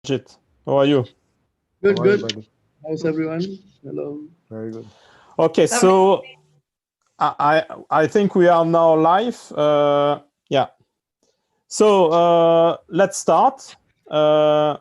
Inderjit, how are you? Good, good. How's everyone? Hello. Very good. Okay, so I think we are now live. Yeah. So let's start. Hello,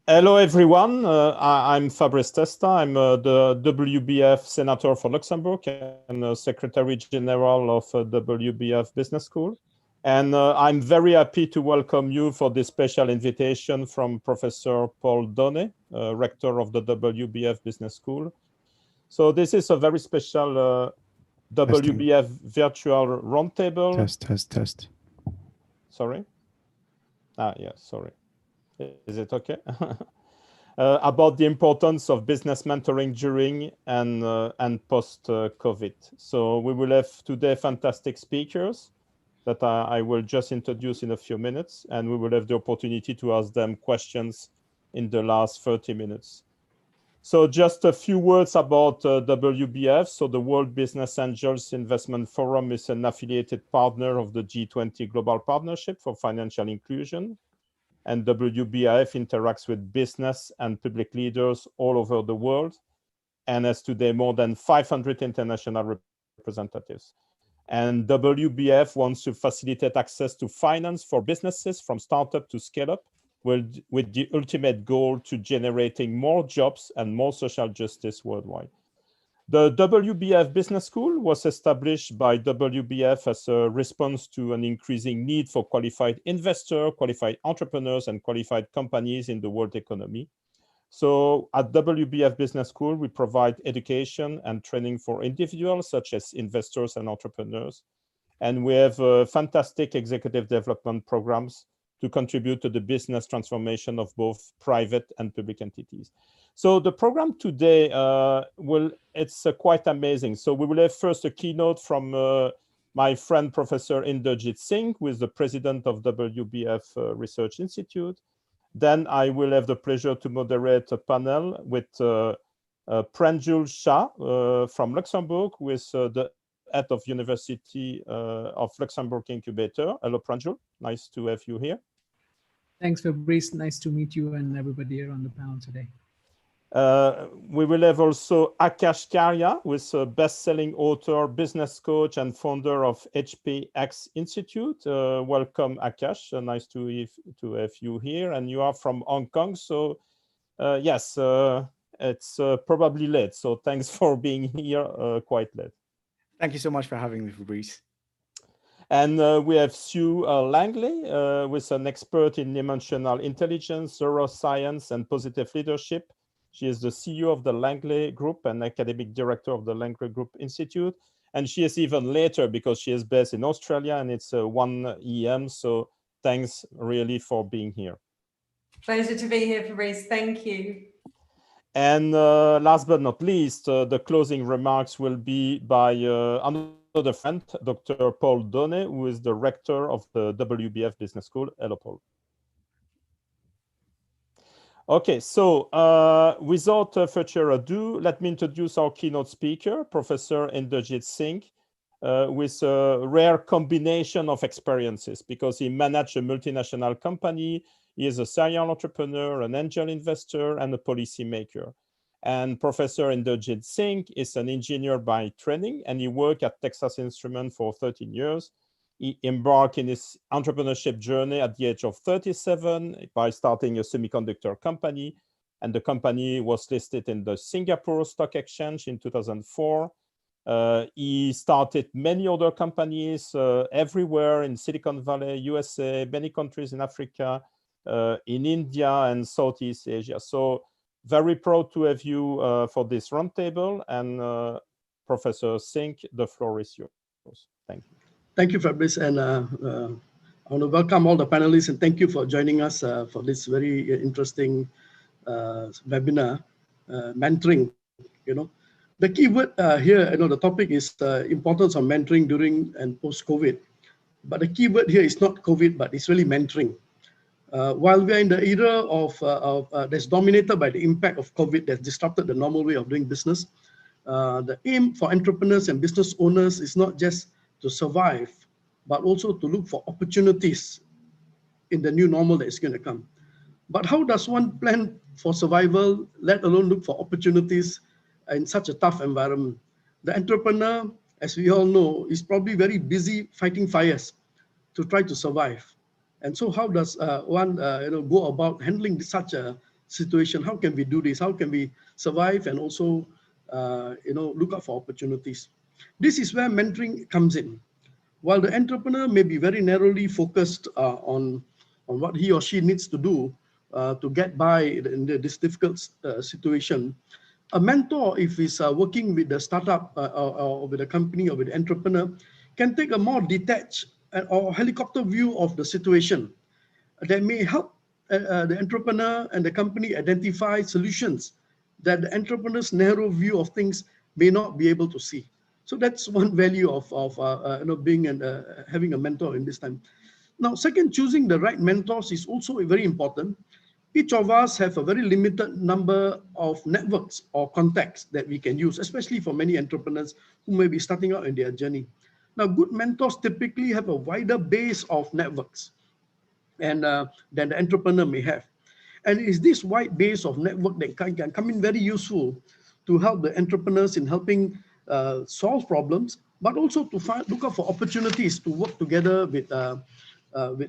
everyone. I'm Fabrice Testa. I'm the WBAF Senator for Luxembourg and Secretary General of WBAF Business School. And I'm very happy to welcome you for this special invitation from Professor Paul Doany, Rector of the WBAF Business School. So this is a very special WBAF virtual roundtable. Test. Sorry? Yeah, sorry. Is it okay? About the importance of business mentoring during and post-COVID. So we will have today fantastic speakers that I will just introduce in a few minutes, and we will have the opportunity to ask them questions in the last 30 minutes. So just a few words about WBAF. So the World Business Angels Investment Forum is an affiliated partner of the G20 Global Partnership for Financial Inclusion. And WBAF interacts with business and public leaders all over the world and has today more than 500 international representatives. And WBAF wants to facilitate access to finance for businesses from startup to scale up with the ultimate goal to generating more jobs and more social justice worldwide. The WBAF Business School was established by WBAF as a response to an increasing need for qualified investors, qualified entrepreneurs, and qualified companies in the world economy. So at WBAF Business School, we provide education and training for individuals such as investors and entrepreneurs. And we have fantastic executive development programs to contribute to the business transformation of both private and public entities. So the program today, it's quite amazing. So we will have first a keynote from my friend, Professor Inderjit Singh, who is the president of WBAF Research Institute. Then I will have the pleasure to moderate a panel with Pranjul Shah from Luxembourg, who is the head of University of Luxembourg Incubator. Hello, Pranjul. Nice to have you here. Thanks, Fabrice. Nice to meet you and everybody here on the panel today. We will have also Akash Karia, who is a best-selling author, business coach, and founder of HPX Institute. Welcome, Akash. Nice to have you here. And you are from Hong Kong. So yes, it's probably late. So thanks for being here quite late. Thank you so much for having me, Fabrice. And we have Sue Langley, who is an expert in emotional intelligence, neuroscience, and positive leadership. She is the CEO of the Langley Group and academic director of the Langley Group Institute. And she is even later because she is based in Australia and it's 1 EM. So thanks really for being here. Pleasure to be here, Fabrice. Thank you. And last but not least, the closing remarks will be by another friend, Dr. Paul Doany, who is the rector of the WBAF Business School. Hello, Paul. Okay, so without further ado, let me introduce our keynote speaker, Professor Inderjit Singh, with a rare combination of experiences because he managed a multinational company. He is a serial entrepreneur, an angel investor, and a policymaker. And Professor Inderjit Singh is an engineer by training, and he worked at Texas Instruments for 13 years. He embarked in his entrepreneurship journey at the age of 37 by starting a semiconductor company. And the company was listed in the Singapore Stock Exchange in 2004. He started many other companies everywhere in Silicon Valley, USA, many countries in Africa, in India and Southeast Asia. So very proud to have you for this roundtable. And Professor Singh, the floor is yours. Thank you. Thank you, Fabrice, and I want to welcome all the panelists and thank you for joining us for this very interesting webinar, mentoring. The key word here, the topic is the importance of mentoring during and post-COVID. But the key word here is not COVID, but it's really mentoring. While we are in the era that's dominated by the impact of COVID that's disrupted the normal way of doing business, the aim for entrepreneurs and business owners is not just to survive, but also to look for opportunities in the new normal that is going to come. But how does one plan for survival, let alone look for opportunities in such a tough environment? The entrepreneur, as we all know, is probably very busy fighting fires to try to survive. And so how does one go about handling such a situation? How can we do this? How can we survive and also look out for opportunities? This is where mentoring comes in. While the entrepreneur may be very narrowly focused on what he or she needs to do to get by in this difficult situation, a mentor, if he's working with the startup or with a company or with the entrepreneur, can take a more detached or helicopter view of the situation that may help the entrepreneur and the company identify solutions that the entrepreneur's narrow view of things may not be able to see. So that's one value of being and having a mentor in this time. Now, second, choosing the right mentors is also very important. Each of us have a very limited number of networks or contacts that we can use, especially for many entrepreneurs who may be starting out in their journey. Now, good mentors typically have a wider base of networks and than the entrepreneur may have. And it's this wide base of network that can come in very useful to help the entrepreneurs in helping solve problems, but also to look out for opportunities to work together with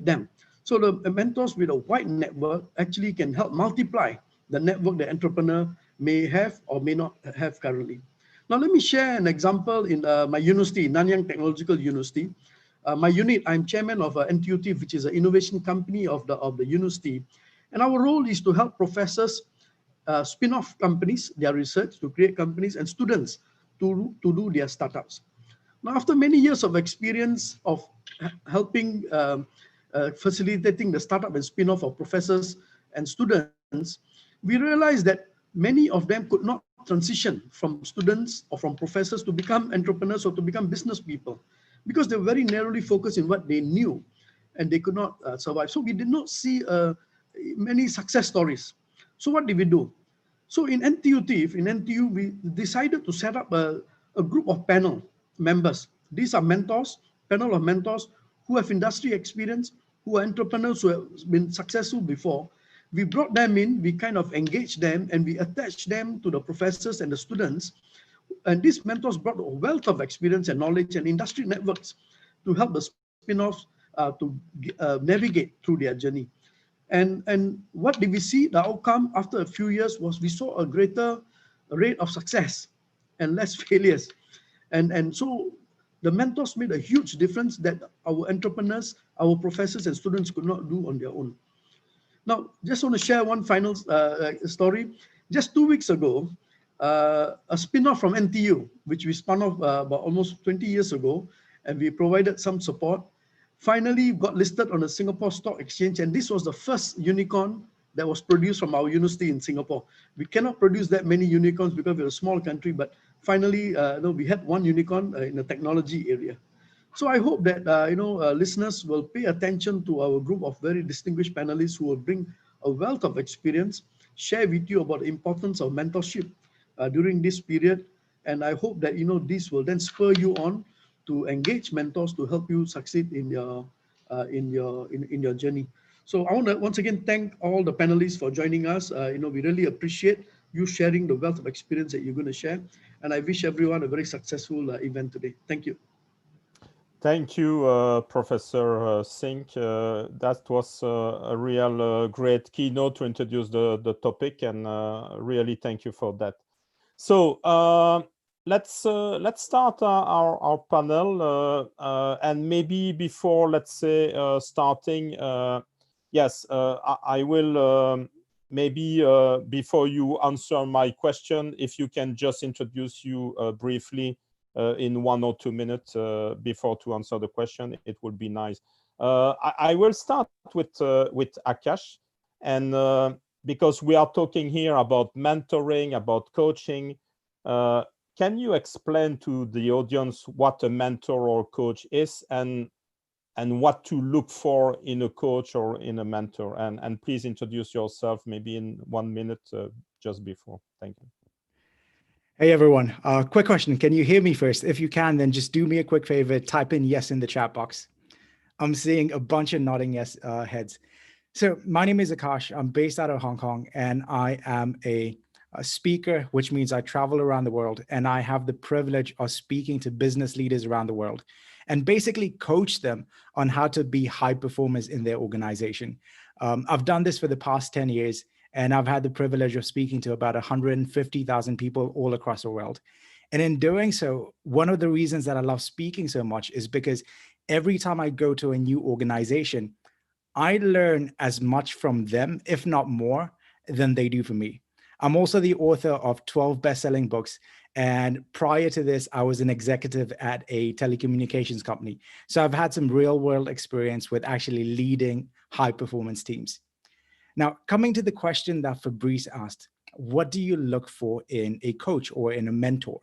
them. So the mentors with a wide network actually can help multiply the network the entrepreneur may have or may not have currently. Now, let me share an example in my university, Nanyang Technological University. My unit, I'm chairman of NTUT, which is an innovation company of the university. And our role is to help professors spin off companies, their research, to create companies, and students to do their startups. Now, after many years of experience of helping facilitating the startup and spin-off of professors and students, we realized that many of them could not transition from students or from professors to become entrepreneurs or to become business people because they were very narrowly focused in what they knew and they could not survive. So we did not see many success stories. So what did we do? So in NTU, we decided to set up a group of panel members. These are mentors, panel of mentors who have industry experience, who are entrepreneurs who have been successful before. We brought them in, we kind of engaged them, and we attached them to the professors and the students. And these mentors brought a wealth of experience and knowledge and industry networks to help the spin-offs to navigate through their journey. And what did we see? The outcome after a few years was we saw a greater rate of success and less failures. And so the mentors made a huge difference that our entrepreneurs, our professors and students could not do on their own. Now, just want to share one final story. Just 2 weeks ago, a spin-off from NTU, which we spun off about almost 20 years ago, and we provided some support, finally got listed on the Singapore Stock Exchange. And this was the first unicorn that was produced from our university in Singapore. We cannot produce that many unicorns because we're a small country, but finally, we had one unicorn in the technology area. So I hope that listeners will pay attention to our group of very distinguished panelists who will bring a wealth of experience, share with you about the importance of mentorship during this period. And I hope that this will then spur you on to engage mentors to help you succeed in your journey. So I want to once again thank all the panelists for joining us. We really appreciate you sharing the wealth of experience that you're going to share. And I wish everyone a very successful event today. Thank you. Thank you, Professor Singh. That was a real great keynote to introduce the topic, and really thank you for that. So let's start our panel, and maybe before, let's say, starting, yes, I will maybe before you answer my question, if you can just introduce you briefly in 1 or 2 minutes before to answer the question, it would be nice. I will start with Akash, and because we are talking here about mentoring, about coaching, can you explain to the audience what a mentor or coach is, and what to look for in a coach or in a mentor? And please introduce yourself maybe in 1 minute just before. Thank you. Hey, everyone. Quick question. Can you hear me first? If you can, then just do me a quick favor. Type in yes in the chat box. I'm seeing a bunch of nodding yes heads. So my name is Akash. I'm based out of Hong Kong, and I am a speaker, which means I travel around the world, and I have the privilege of speaking to business leaders around the world and basically coach them on how to be high performers in their organization. I've done this for the past 10 years, and I've had the privilege of speaking to about 150,000 people all across the world. And in doing so, one of the reasons that I love speaking so much is because every time I go to a new organization, I learn as much from them, if not more, than they do from me. I'm also the author of 12 best-selling books. And prior to this, I was an executive at a telecommunications company. So I've had some real-world experience with actually leading high-performance teams. Now, coming to the question that Fabrice asked, what do you look for in a coach or in a mentor?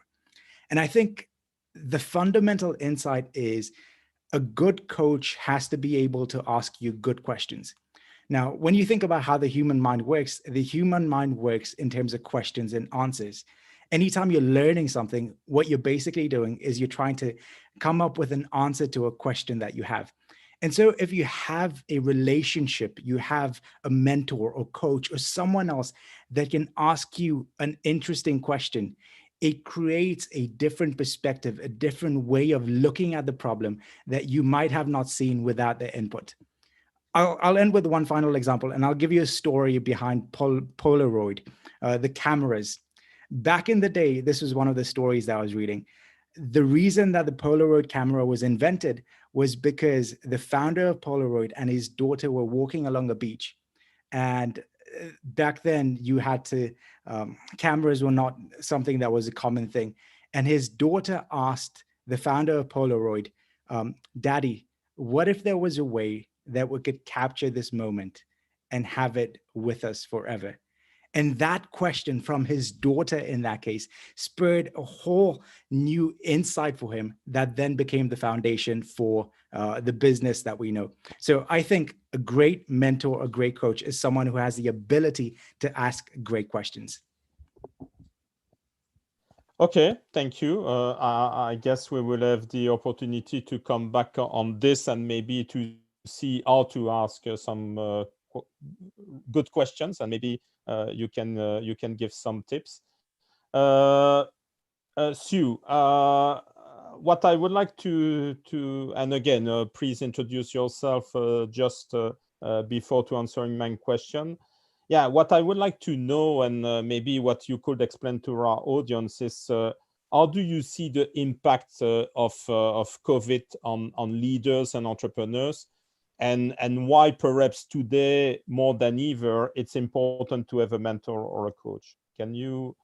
And I think the fundamental insight is a good coach has to be able to ask you good questions. Now, when you think about how the human mind works in terms of questions and answers. Anytime you're learning something, what you're basically doing is you're trying to come up with an answer to a question that you have. And so if you have a relationship, you have a mentor or coach or someone else that can ask you an interesting question, it creates a different perspective, a different way of looking at the problem that you might have not seen without their input. I'll end with one final example, and I'll give you a story behind Polaroid, the cameras. Back in the day, this was one of the stories that I was reading. The reason that the Polaroid camera was invented was because the founder of Polaroid and his daughter were walking along a beach. And back then you had to, cameras were not something that was a common thing. And his daughter asked the founder of Polaroid, Daddy, what if there was a way that we could capture this moment and have it with us forever? And that question from his daughter in that case spurred a whole new insight for him that then became the foundation for the business that we know. So I think a great mentor, a great coach is someone who has the ability to ask great questions. Okay, thank you. I guess we will have the opportunity to come back on this and maybe to see how to ask some good questions, and maybe you can give some tips. Sue, what I would like to and again, please introduce yourself just before to answering my question. Yeah, what I would like to know, and maybe what you could explain to our audience, is how do you see the impact of COVID on leaders and entrepreneurs, and why perhaps today more than ever it's important to have a mentor or a coach? Can you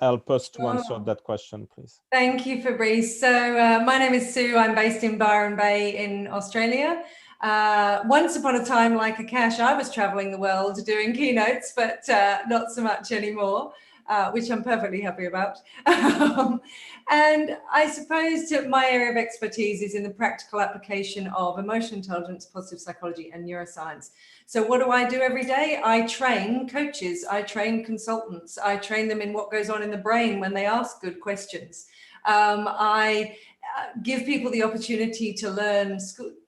help us to answer that question, please? Thank you, Fabrice. So my name is Sue. I'm based in Byron Bay in Australia. Once upon a time, like Akash, I was traveling the world doing keynotes, but not so much anymore, which I'm perfectly happy about. And I suppose my area of expertise is in the practical application of emotional intelligence, positive psychology, and neuroscience. So what do I do every day? I train coaches, I train consultants, I train them in what goes on in the brain when they ask good questions. I give people the opportunity to learn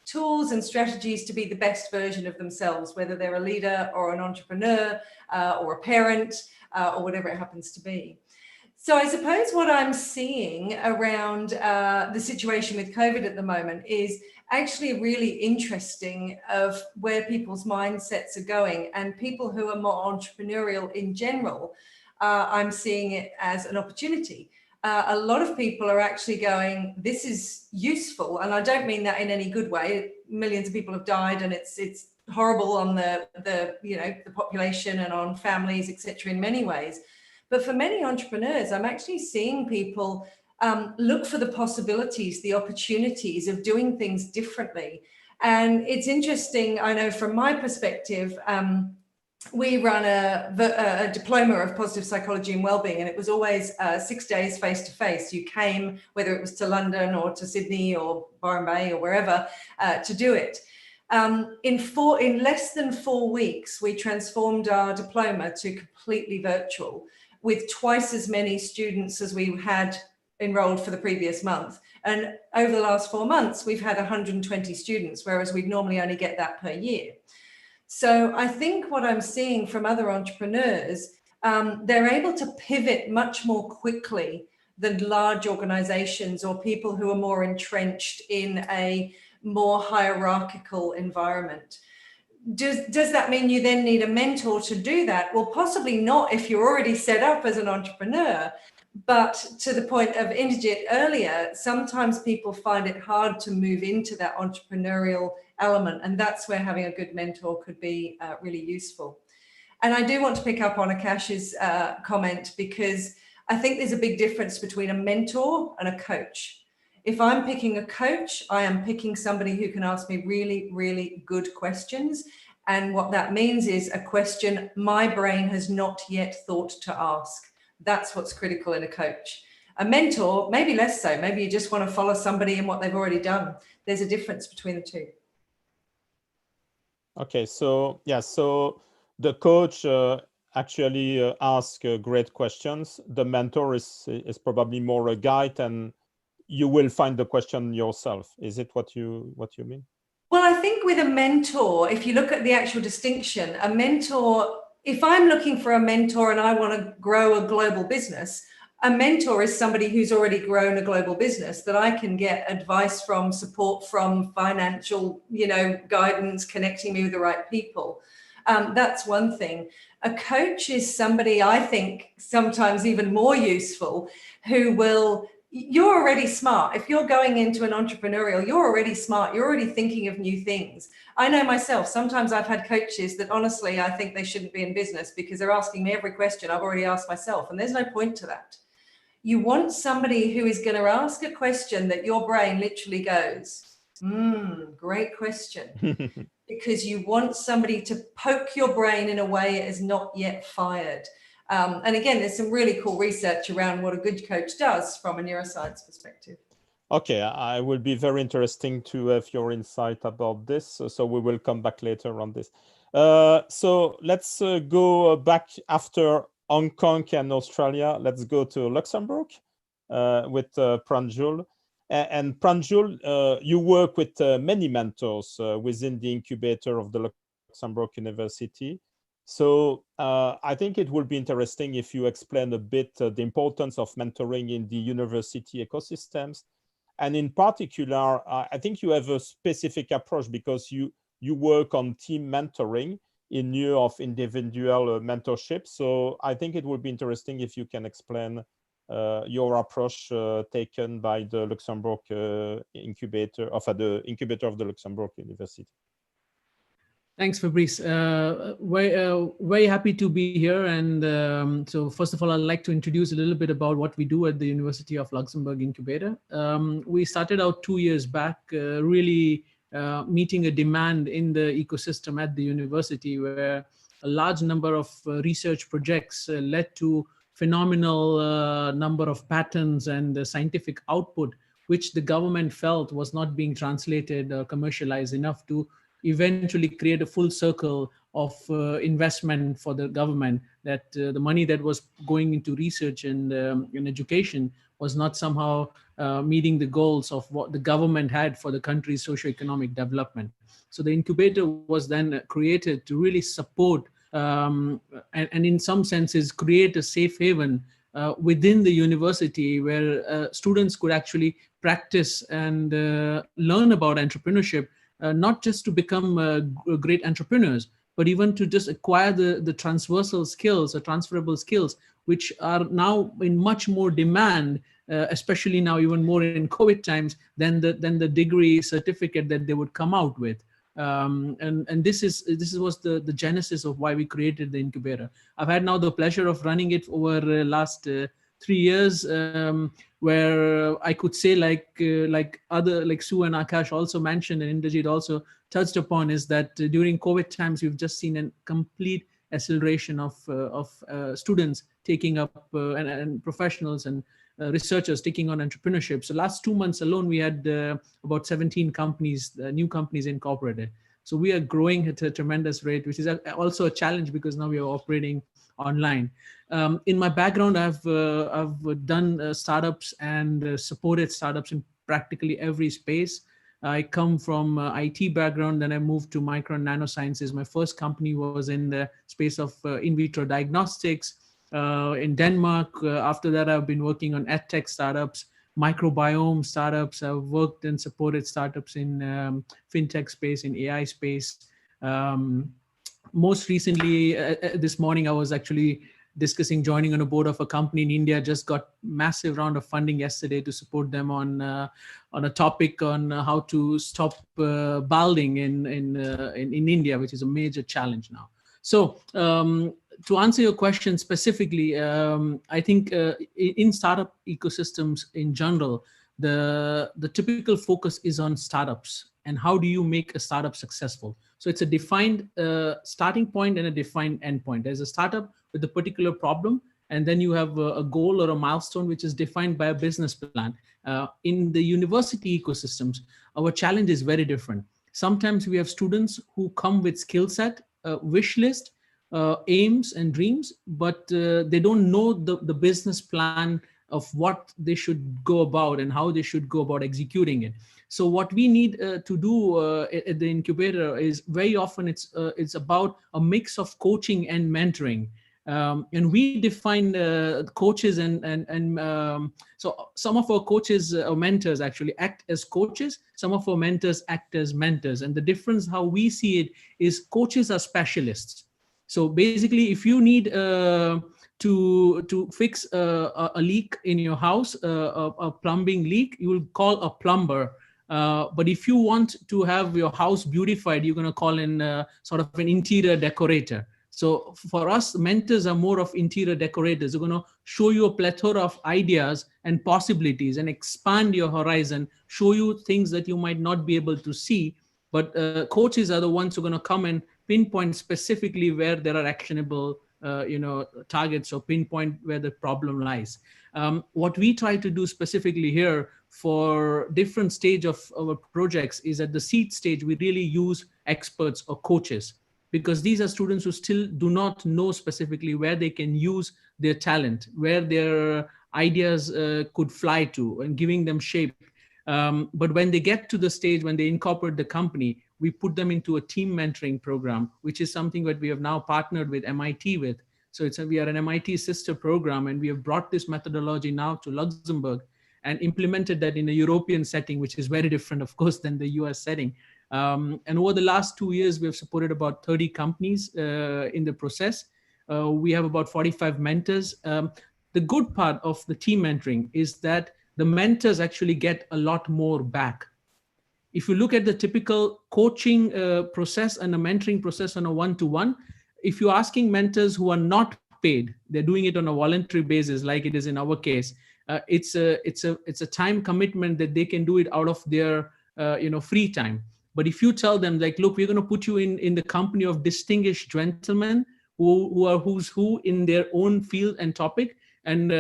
tools and strategies to be the best version of themselves, whether they're a leader or an entrepreneur or a parent or whatever it happens to be. So I suppose what I'm seeing around the situation with COVID at the moment is actually really interesting of where people's mindsets are going, and people who are more entrepreneurial in general, I'm seeing it as an opportunity. A lot of people are actually going, this is useful. And I don't mean that in any good way. Millions of people have died, and it's horrible on the population and on families, etc. in many ways. But for many entrepreneurs, I'm actually seeing people look for the possibilities, the opportunities of doing things differently. And it's interesting, I know from my perspective, we run a diploma of positive psychology and wellbeing, and it was always 6 days face-to-face. You came, whether it was to London or to Sydney or Byron Bay or wherever, to do it. In less than 4 weeks, we transformed our diploma to completely virtual, with twice as many students as we had enrolled for the previous month. And over the last 4 months, we've had 120 students, whereas we'd normally only get that per year. So I think what I'm seeing from other entrepreneurs, they're able to pivot much more quickly than large organizations or people who are more entrenched in a more hierarchical environment. Does that mean you then need a mentor to do that? Well, possibly not if you're already set up as an entrepreneur. But to the point of Inderjit earlier, sometimes people find it hard to move into that entrepreneurial element. And that's where having a good mentor could be really useful. And I do want to pick up on Akash's comment, because I think there's a big difference between a mentor and a coach. If I'm picking a coach, I am picking somebody who can ask me really, really good questions. And what that means is a question my brain has not yet thought to ask. That's what's critical in a coach. A mentor, maybe less so. Maybe you just want to follow somebody in what they've already done. There's a difference between the two. Okay, so yeah, so the coach actually asks great questions. The mentor is probably more a guide, and you will find the question yourself. Is it what you mean? Well, I think with a mentor, if you look at the actual distinction, a mentor, if I'm looking for a mentor and I want to grow a global business, a mentor is somebody who's already grown a global business that I can get advice from, support from, financial, guidance, connecting me with the right people. That's one thing. A coach is somebody, I think, sometimes even more useful, who will, you're already smart. If you're going into an entrepreneurial, you're already smart. You're already thinking of new things. I know myself, sometimes I've had coaches that honestly, I think they shouldn't be in business because they're asking me every question I've already asked myself. And there's no point to that. You want somebody who is going to ask a question that your brain literally goes, great question. Because you want somebody to poke your brain in a way it is not yet fired. And again, there's some really cool research around what a good coach does from a neuroscience perspective. Okay, I will be very interesting to have your insight about this. So we will come back later on this. So let's go back after Hong Kong and Australia. Let's go to Luxembourg with Pranjul. And Pranjul, you work with many mentors within the incubator of the Luxembourg University. So I think it would be interesting if you explain a bit the importance of mentoring in the university ecosystems. And in particular, I think you have a specific approach because you work on team mentoring in lieu of individual mentorship. So I think it would be interesting if you can explain your approach taken by the Luxembourg incubator, the incubator of the Luxembourg University. Thanks, Fabrice. Very happy to be here. And so first of all, I'd like to introduce a little bit about what we do at the University of Luxembourg Incubator. We started out 2 years back, really meeting a demand in the ecosystem at the university, where a large number of research projects led to phenomenal number of patents and scientific output, which the government felt was not being translated or commercialized enough to eventually create a full circle of investment for the government, that the money that was going into research and in education was not somehow meeting the goals of what the government had for the country's socioeconomic development. So the incubator was then created to really support and in some senses create a safe haven within the university where students could actually practice and learn about entrepreneurship, not just to become great entrepreneurs, but even to just acquire the transversal skills or transferable skills, which are now in much more demand, especially now even more in COVID times, than the degree certificate that they would come out with. And this was the genesis of why we created the incubator. I've had now the pleasure of running it over the last 3 years, where I could say, like Sue and Akash also mentioned, and Inderjit also touched upon, is that during COVID times we've just seen a complete acceleration of students taking up and professionals and researchers taking on entrepreneurship. So last 2 months alone, we had about 17 companies, new companies incorporated. So we are growing at a tremendous rate, which is also a challenge because now we are operating online. In my background, I've done startups and supported startups in practically every space. I come from IT background, then I moved to micro and nanosciences. My first company was in the space of in vitro diagnostics in Denmark. After that, I've been working on edtech startups, microbiome startups. I've worked and supported startups in fintech space, in AI space. Most recently, this morning, I was actually discussing joining on a board of a company in India. Just got massive round of funding yesterday to support them on a topic on how to stop balding in India, which is a major challenge now. So to answer your question specifically, I think in startup ecosystems in general, the typical focus is on startups and how do you make a startup successful. So it's a defined starting point and a defined endpoint. There's a startup with a particular problem, and then you have a goal or a milestone which is defined by a business plan. In the university ecosystems, our challenge is very different. Sometimes we have students who come with skill set, wish list, aims and dreams, but they don't know the business plan of what they should go about and how they should go about executing it. So what we need to do at the incubator is very often it's about a mix of coaching and mentoring. And we define coaches so some of our coaches or mentors actually act as coaches. Some of our mentors act as mentors. And the difference how we see it is coaches are specialists. So basically, if you need to fix a leak in your house, a plumbing leak, you will call a plumber. But if you want to have your house beautified, you're going to call in sort of an interior decorator. So for us, mentors are more of interior decorators. They're going to show you a plethora of ideas and possibilities and expand your horizon, show you things that you might not be able to see. But coaches are the ones who are going to come and pinpoint specifically where there are actionable targets or pinpoint where the problem lies. What we try to do specifically here for different stage of our projects is at the seed stage, we really use experts or coaches, because these are students who still do not know specifically where they can use their talent, where their ideas could fly to, and giving them shape. But when they get to the stage, when they incorporate the company, we put them into a team mentoring program, which is something that we have now partnered with MIT with. So we are an MIT sister program, and we have brought this methodology now to Luxembourg and implemented that in a European setting, which is very different, of course, than the US setting. And over the last 2 years, we have supported about 30 companies in the process. We have about 45 mentors. The good part of the team mentoring is that the mentors actually get a lot more back. If you look at the typical coaching process and a mentoring process on a one-to-one, if you're asking mentors who are not paid, they're doing it on a voluntary basis, like it is in our case. It's a time commitment that they can do it out of their free time. But if you tell them, like, look, we're going to put you in the company of distinguished gentlemen who are who's who in their own field and topic, and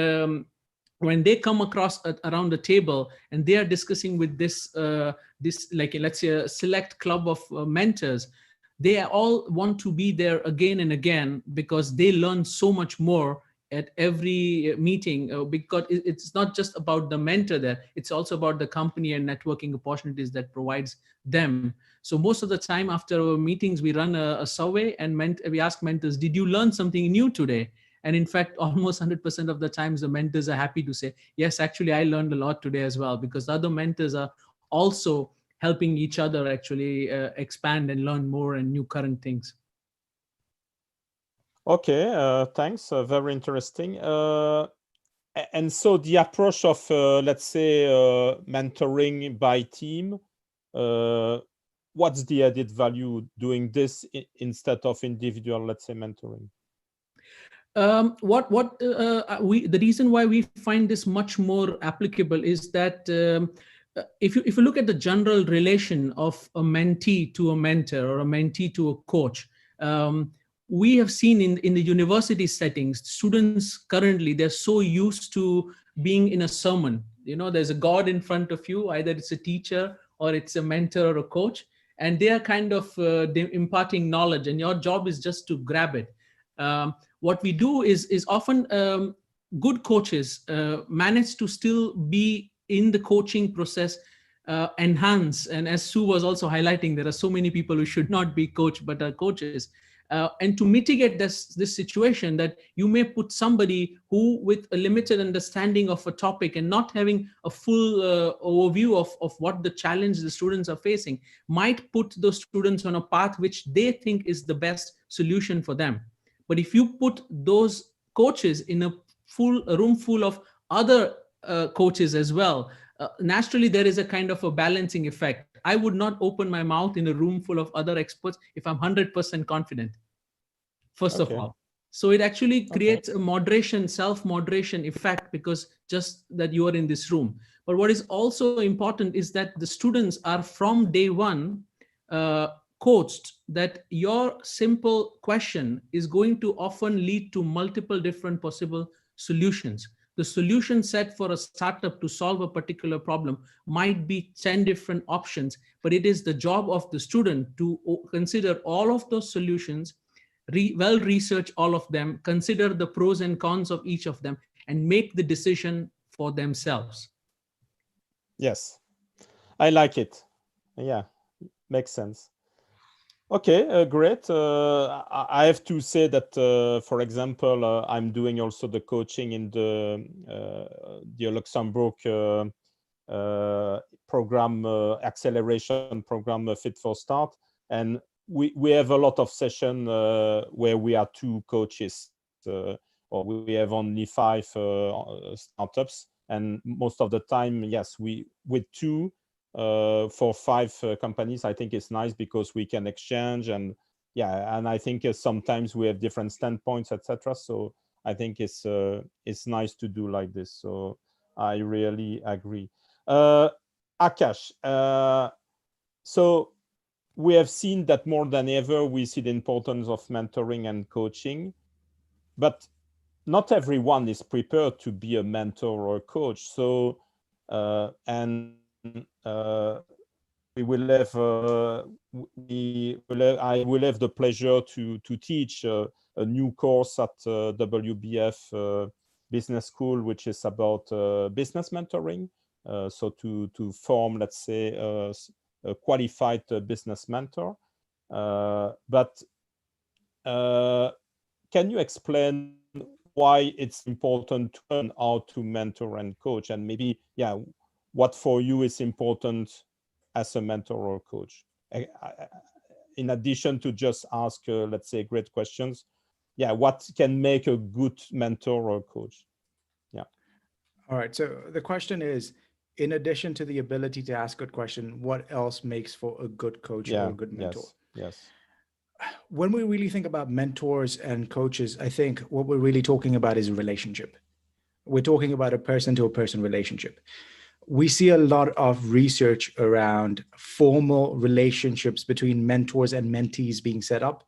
when they come across around the table and they are discussing with this like, let's say, a select club of mentors, they all want to be there again and again because they learn so much more at every meeting, because it's not just about the mentor there, it's also about the company and networking opportunities that provides them. So most of the time after our meetings, we run a survey and we ask mentors, did you learn something new today? And in fact, almost 100% of the times the mentors are happy to say, yes, actually, I learned a lot today as well, because the other mentors are also helping each other actually expand and learn more and new current things. Okay, thanks. Very interesting. And so the approach of, let's say, mentoring by team, what's the added value doing this instead of individual, let's say, mentoring? The reason why we find this much more applicable is that if you look at the general relation of a mentee to a mentor or a mentee to a coach, we have seen in the university settings, students currently, they're so used to being in a sermon. There's a God in front of you, either it's a teacher or it's a mentor or a coach, and they are kind of imparting knowledge, and your job is just to grab it. What we do is often good coaches manage to still be in the coaching process enhance. And as Sue was also highlighting, there are so many people who should not be coached but are coaches. And to mitigate this situation, that you may put somebody who, with a limited understanding of a topic and not having a full overview of what the challenge the students are facing, might put those students on a path which they think is the best solution for them. But if you put those coaches in a room full of other coaches as well, naturally there is a kind of a balancing effect. I would not open my mouth in a room full of other experts if I'm 100% confident, first of all. So it actually creates a moderation, self-moderation effect, because just that you are in this room. But what is also important is that the students are from day one coached that your simple question is going to often lead to multiple different possible solutions. The solution set for a startup to solve a particular problem might be 10 different options, but it is the job of the student to consider all of those solutions, well research all of them, consider the pros and cons of each of them, and make the decision for themselves. Yes, I like it. Yeah, makes sense. Okay, great. I have to say that, for example, I'm doing also the coaching in the Luxembourg program, acceleration program, Fit for Start, and we have a lot of session where we are 2 coaches, or we have only 5 startups, and most of the time, yes, we with 2. For 5 companies, I think it's nice because we can exchange, and yeah, and I think sometimes we have different standpoints, etc. So I think it's nice to do like this. So I really agree. Akash, so we have seen that more than ever we see the importance of mentoring and coaching, but not everyone is prepared to be a mentor or a coach. So I will have the pleasure to teach a new course at WBAF Business School, which is about business mentoring. So to form, let's say, a qualified business mentor. But can you explain why it's important to learn how to mentor and coach, and maybe, yeah, what for you is important as a mentor or coach, in addition to just ask, let's say, great questions? Yeah, what can make a good mentor or coach? Yeah. All right. So the question is, in addition to the ability to ask good question, what else makes for a good coach or a good mentor? Yes. When we really think about mentors and coaches, I think what we're really talking about is a relationship. We're talking about a person to a person relationship. We see a lot of research around formal relationships between mentors and mentees being set up,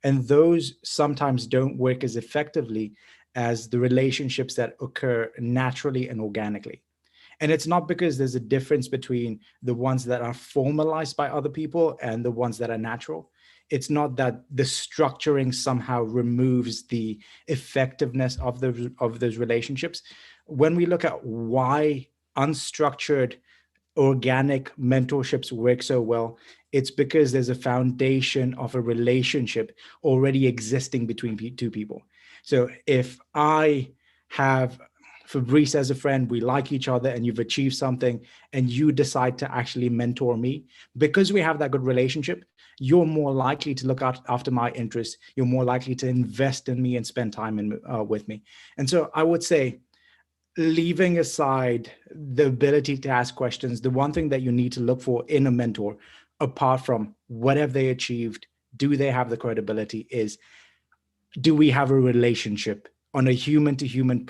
and those sometimes don't work as effectively as the relationships that occur naturally and organically. And it's not because there's a difference between the ones that are formalized by other people and the ones that are natural. It's not that the structuring somehow removes the effectiveness of those relationships. When we look at why unstructured organic mentorships work so well, it's because there's a foundation of a relationship already existing between 2 people. So if I have Fabrice as a friend, we like each other, and you've achieved something, and you decide to actually mentor me, because we have that good relationship, you're more likely to look after my interests. You're more likely to invest in me and spend time with me. And so I would say, leaving aside the ability to ask questions, the one thing that you need to look for in a mentor, apart from what have they achieved, do they have the credibility, is, do we have a relationship on a human-to-human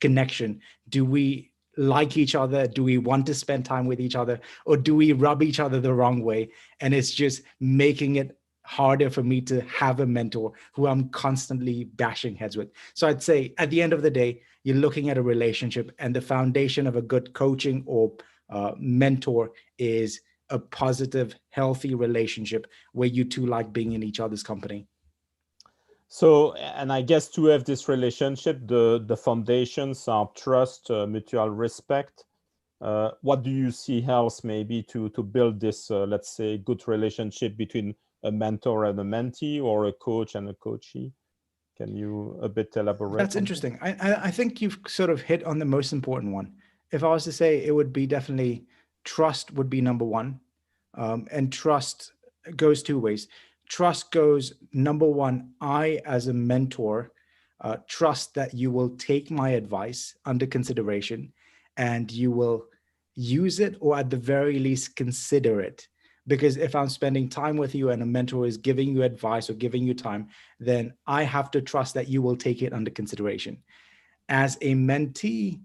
connection? Do we like each other? Do we want to spend time with each other? Or do we rub each other the wrong way? And it's just making it harder for me to have a mentor who I'm constantly bashing heads with. So I'd say at the end of the day, you're looking at a relationship, and the foundation of a good coaching or mentor is a positive, healthy relationship where you two like being in each other's company. So, and I guess to have this relationship, the foundations are trust, mutual respect, what do you see else maybe to build this, let's say, good relationship between a mentor and a mentee, or a coach and a coachee? Can you a bit elaborate? That's interesting. I think you've sort of hit on the most important one. If I was to say, it would be definitely trust would be number one. And trust goes two ways. Trust goes, number one, I as a mentor trust that you will take my advice under consideration and you will use it, or at the very least consider it. Because if I'm spending time with you and a mentor is giving you advice or giving you time, then I have to trust that you will take it under consideration. As a mentee,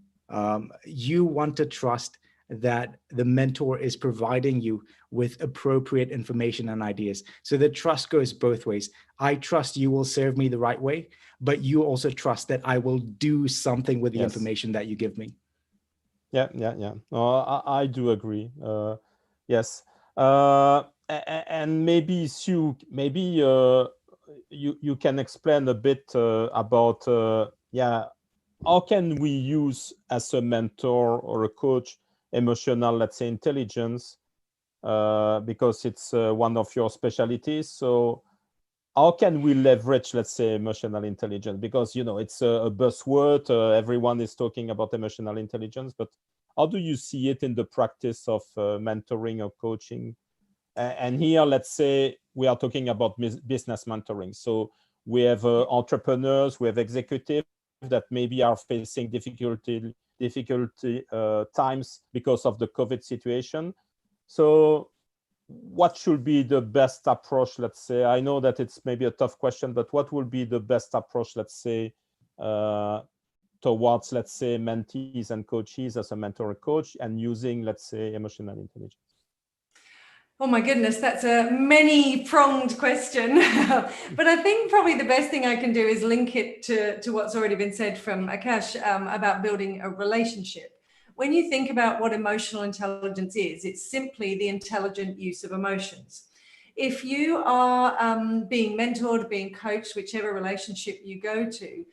you want to trust that the mentor is providing you with appropriate information and ideas. So the trust goes both ways. I trust you will serve me the right way, but you also trust that I will do something with the information that you give me. Yeah. I do agree. Yes. And maybe Sue, maybe you can explain a bit about how can we use as a mentor or a coach emotional, let's say, intelligence, because it's one of your specialties. So how can we leverage, let's say, emotional intelligence? Because, it's a buzzword. Everyone is talking about emotional intelligence, but how do you see it in the practice of mentoring or coaching? And here, let's say, we are talking about business mentoring. So we have entrepreneurs, we have executives that maybe are facing difficulty times because of the COVID situation. So what should be the best approach, let's say? I know that it's maybe a tough question, but what will be the best approach, let's say, towards, let's say, mentees and coaches as a mentor or coach, and using, let's say, emotional intelligence? Oh my goodness, that's a many-pronged question. But I think probably the best thing I can do is link it to what's already been said from Akash about building a relationship. When you think about what emotional intelligence is, it's simply the intelligent use of emotions. If you are being mentored, being coached, whichever relationship you go to,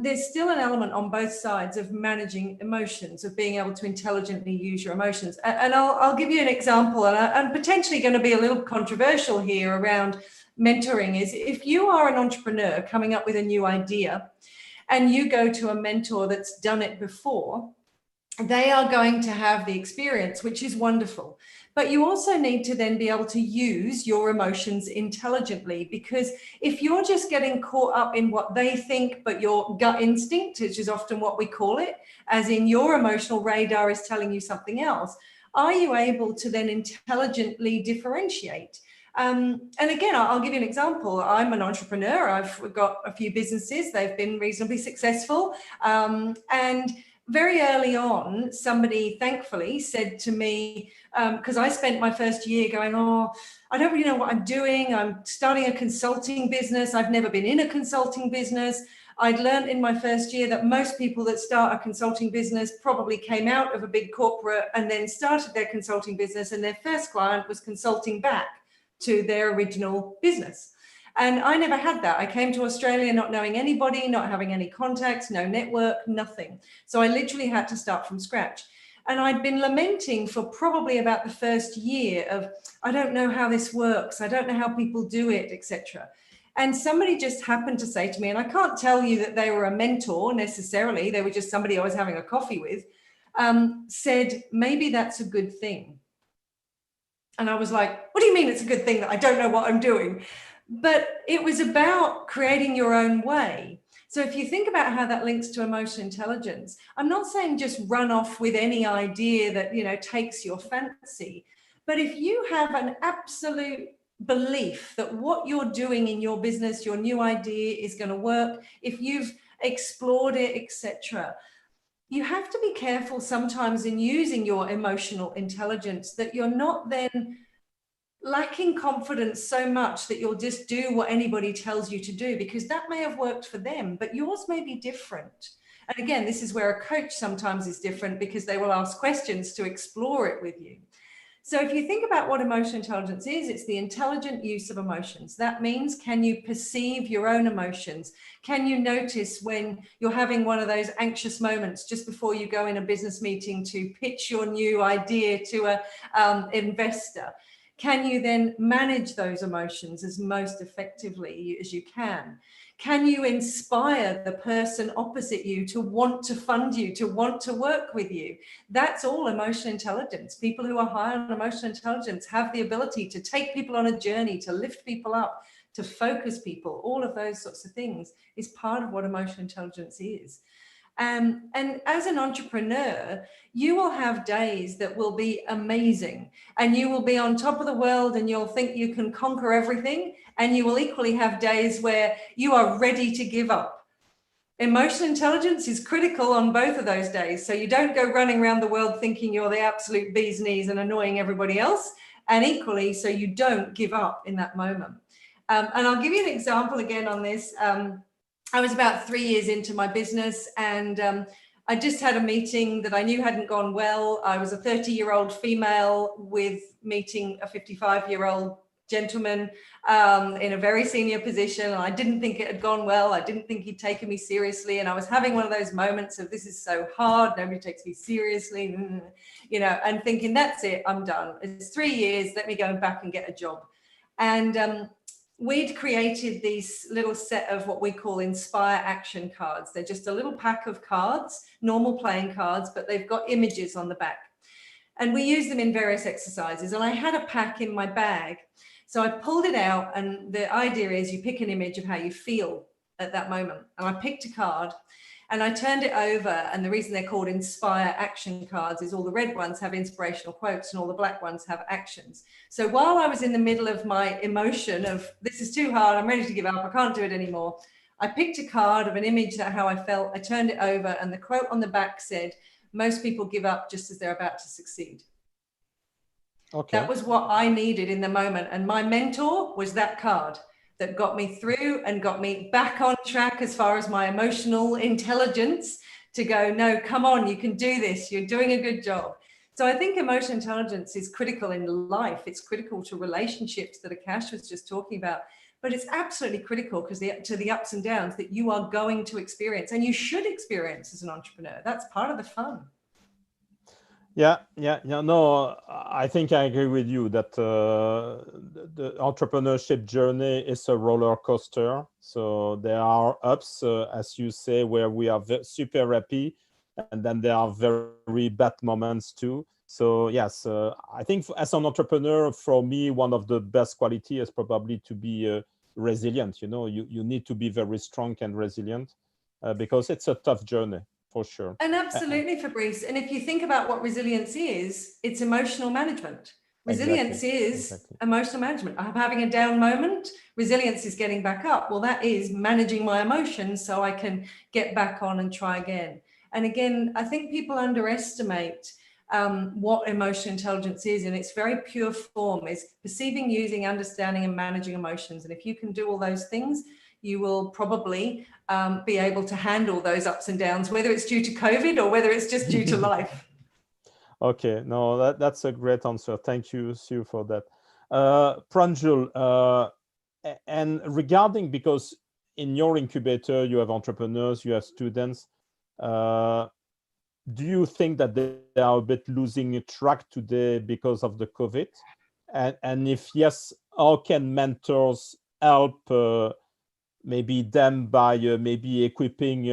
there's still an element on both sides of managing emotions, of being able to intelligently use your emotions. And I'll give you an example, and I'm potentially going to be a little controversial here around mentoring, is if you are an entrepreneur coming up with a new idea and you go to a mentor that's done it before, they are going to have the experience, which is wonderful. But you also need to then be able to use your emotions intelligently, because if you're just getting caught up in what they think, but your gut instinct, which is often what we call it, as in your emotional radar is telling you something else, are you able to then intelligently differentiate? And again, I'll give you an example. I'm an entrepreneur. I've got a few businesses. They've been reasonably successful. And very early on, somebody thankfully said to me, because I spent my first year going, I don't really know what I'm doing. I'm starting a consulting business. I've never been in a consulting business. I'd learned in my first year that most people that start a consulting business probably came out of a big corporate and then started their consulting business, and their first client was consulting back to their original business. And I never had that. I came to Australia not knowing anybody, not having any contacts, no network, nothing. So I literally had to start from scratch. And I'd been lamenting for probably about the first year of, I don't know how this works. I don't know how people do it, etc. And somebody just happened to say to me, and I can't tell you that they were a mentor necessarily, they were just somebody I was having a coffee with, said, maybe that's a good thing. And I was like, what do you mean it's a good thing that I don't know what I'm doing? But it was about creating your own way. So if you think about how that links to emotional intelligence, I'm not saying just run off with any idea that, takes your fancy. But if you have an absolute belief that what you're doing in your business, your new idea is going to work, if you've explored it, etc., you have to be careful sometimes in using your emotional intelligence that you're not then lacking confidence so much that you'll just do what anybody tells you to do, because that may have worked for them, but yours may be different. And again, this is where a coach sometimes is different, because they will ask questions to explore it with you. So if you think about what emotional intelligence is, it's the intelligent use of emotions. That means, can you perceive your own emotions? Can you notice when you're having one of those anxious moments just before you go in a business meeting to pitch your new idea to an investor? Can you then manage those emotions as most effectively as you can? Can you inspire the person opposite you to want to fund you, to want to work with you? That's all emotional intelligence. People who are high on emotional intelligence have the ability to take people on a journey, to lift people up, to focus people. All of those sorts of things is part of what emotional intelligence is. And as an entrepreneur, you will have days that will be amazing and you will be on top of the world and you'll think you can conquer everything. And you will equally have days where you are ready to give up. Emotional intelligence is critical on both of those days. So you don't go running around the world thinking you're the absolute bee's knees and annoying everybody else. And equally, so you don't give up in that moment. And I'll give you an example again on this. I was about 3 years into my business and I just had a meeting that I knew hadn't gone well. I was a 30-year-old female with meeting a 55-year-old gentleman in a very senior position. And I didn't think it had gone well. I didn't think he'd taken me seriously. And I was having one of those moments of, this is so hard. Nobody takes me seriously, you know, and thinking, that's it, I'm done. It's 3 years, let me go back and get a job. And we'd created this little set of what we call Inspire action cards. They're just a little pack of cards, normal playing cards, but they've got images on the back. And we use them in various exercises. And I had a pack in my bag. So I pulled it out, and the idea is you pick an image of how you feel at that moment. And I picked a card and I turned it over. And the reason they're called Inspire action cards is all the red ones have inspirational quotes and all the black ones have actions. So while I was in the middle of my emotion of, this is too hard, I'm ready to give up, I can't do it anymore, I picked a card of an image of how I felt. I turned it over and the quote on the back said, most people give up just as they're about to succeed. Okay. That was what I needed in the moment. And my mentor was that card that got me through and got me back on track as far as my emotional intelligence to go, no, come on, you can do this. You're doing a good job. So I think emotional intelligence is critical in life. It's critical to relationships that Akash was just talking about, but it's absolutely critical because to the ups and downs that you are going to experience and you should experience as an entrepreneur. That's part of the fun. Yeah. No, I think I agree with you that the entrepreneurship journey is a roller coaster. So there are ups, as you say, where we are super happy, and then there are very bad moments too. So yes, I think as an entrepreneur, for me, one of the best quality is probably to be resilient. You know, you need to be very strong and resilient because it's a tough journey. For sure. And absolutely, Fabrice. And if you think about what resilience is, it's emotional management. Resilience is emotional management. I'm having a down moment. Resilience is getting back up. Well, that is managing my emotions so I can get back on and try again. And again, I think people underestimate what emotional intelligence is in its very pure form, is perceiving, using, understanding, and managing emotions. And if you can do all those things, you will probably be able to handle those ups and downs, whether it's due to COVID or whether it's just due to life. Okay, no, that's a great answer. Thank you, Sue, for that. Pranjul, and regarding, because in your incubator, you have entrepreneurs, you have students, do you think that they are a bit losing track today because of the COVID? And if yes, how can mentors help maybe them by maybe equipping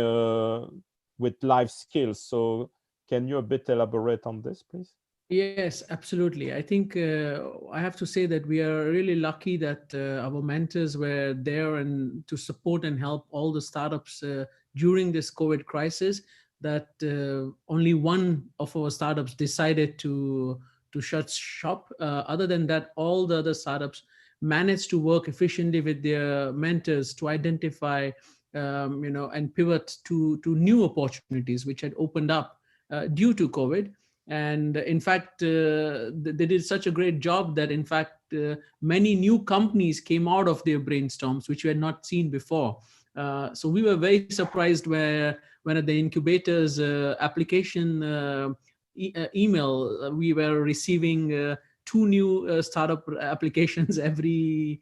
with life skills? So can you a bit elaborate on this, please? Yes, absolutely. I think I have to say that we are really lucky that our mentors were there and to support and help all the startups during this COVID crisis, that only one of our startups decided to shut shop. Other than that, all the other startups managed to work efficiently with their mentors to identify, and pivot to new opportunities which had opened up due to COVID. And in fact, they did such a great job that in fact, many new companies came out of their brainstorms, which we had not seen before. So we were very surprised when at the incubator's application email, we were receiving 2 new startup applications every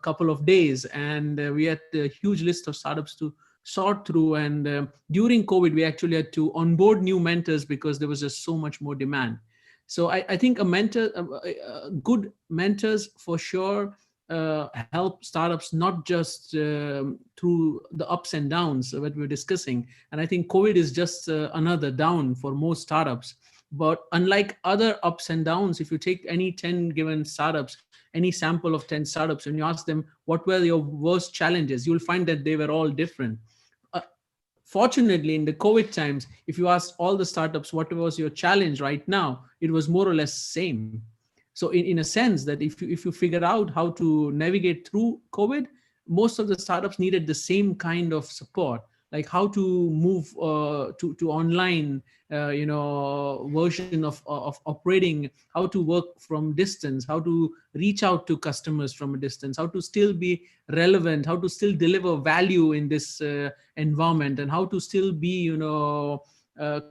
couple of days, and we had a huge list of startups to sort through. And during COVID, we actually had to onboard new mentors because there was just so much more demand. So I think good mentors for sure help startups not just through the ups and downs that we're discussing. And I think COVID is just another down for most startups. But unlike other ups and downs, if you take any 10 given startups, any sample of 10 startups, and you ask them what were your worst challenges, you'll find that they were all different. Fortunately, in the COVID times, if you ask all the startups what was your challenge right now, it was more or less same. So in a sense that if you figure out how to navigate through COVID, most of the startups needed the same kind of support, like how to move to online, version of operating, how to work from distance, how to reach out to customers from a distance, how to still be relevant, how to still deliver value in this environment, and how to still be,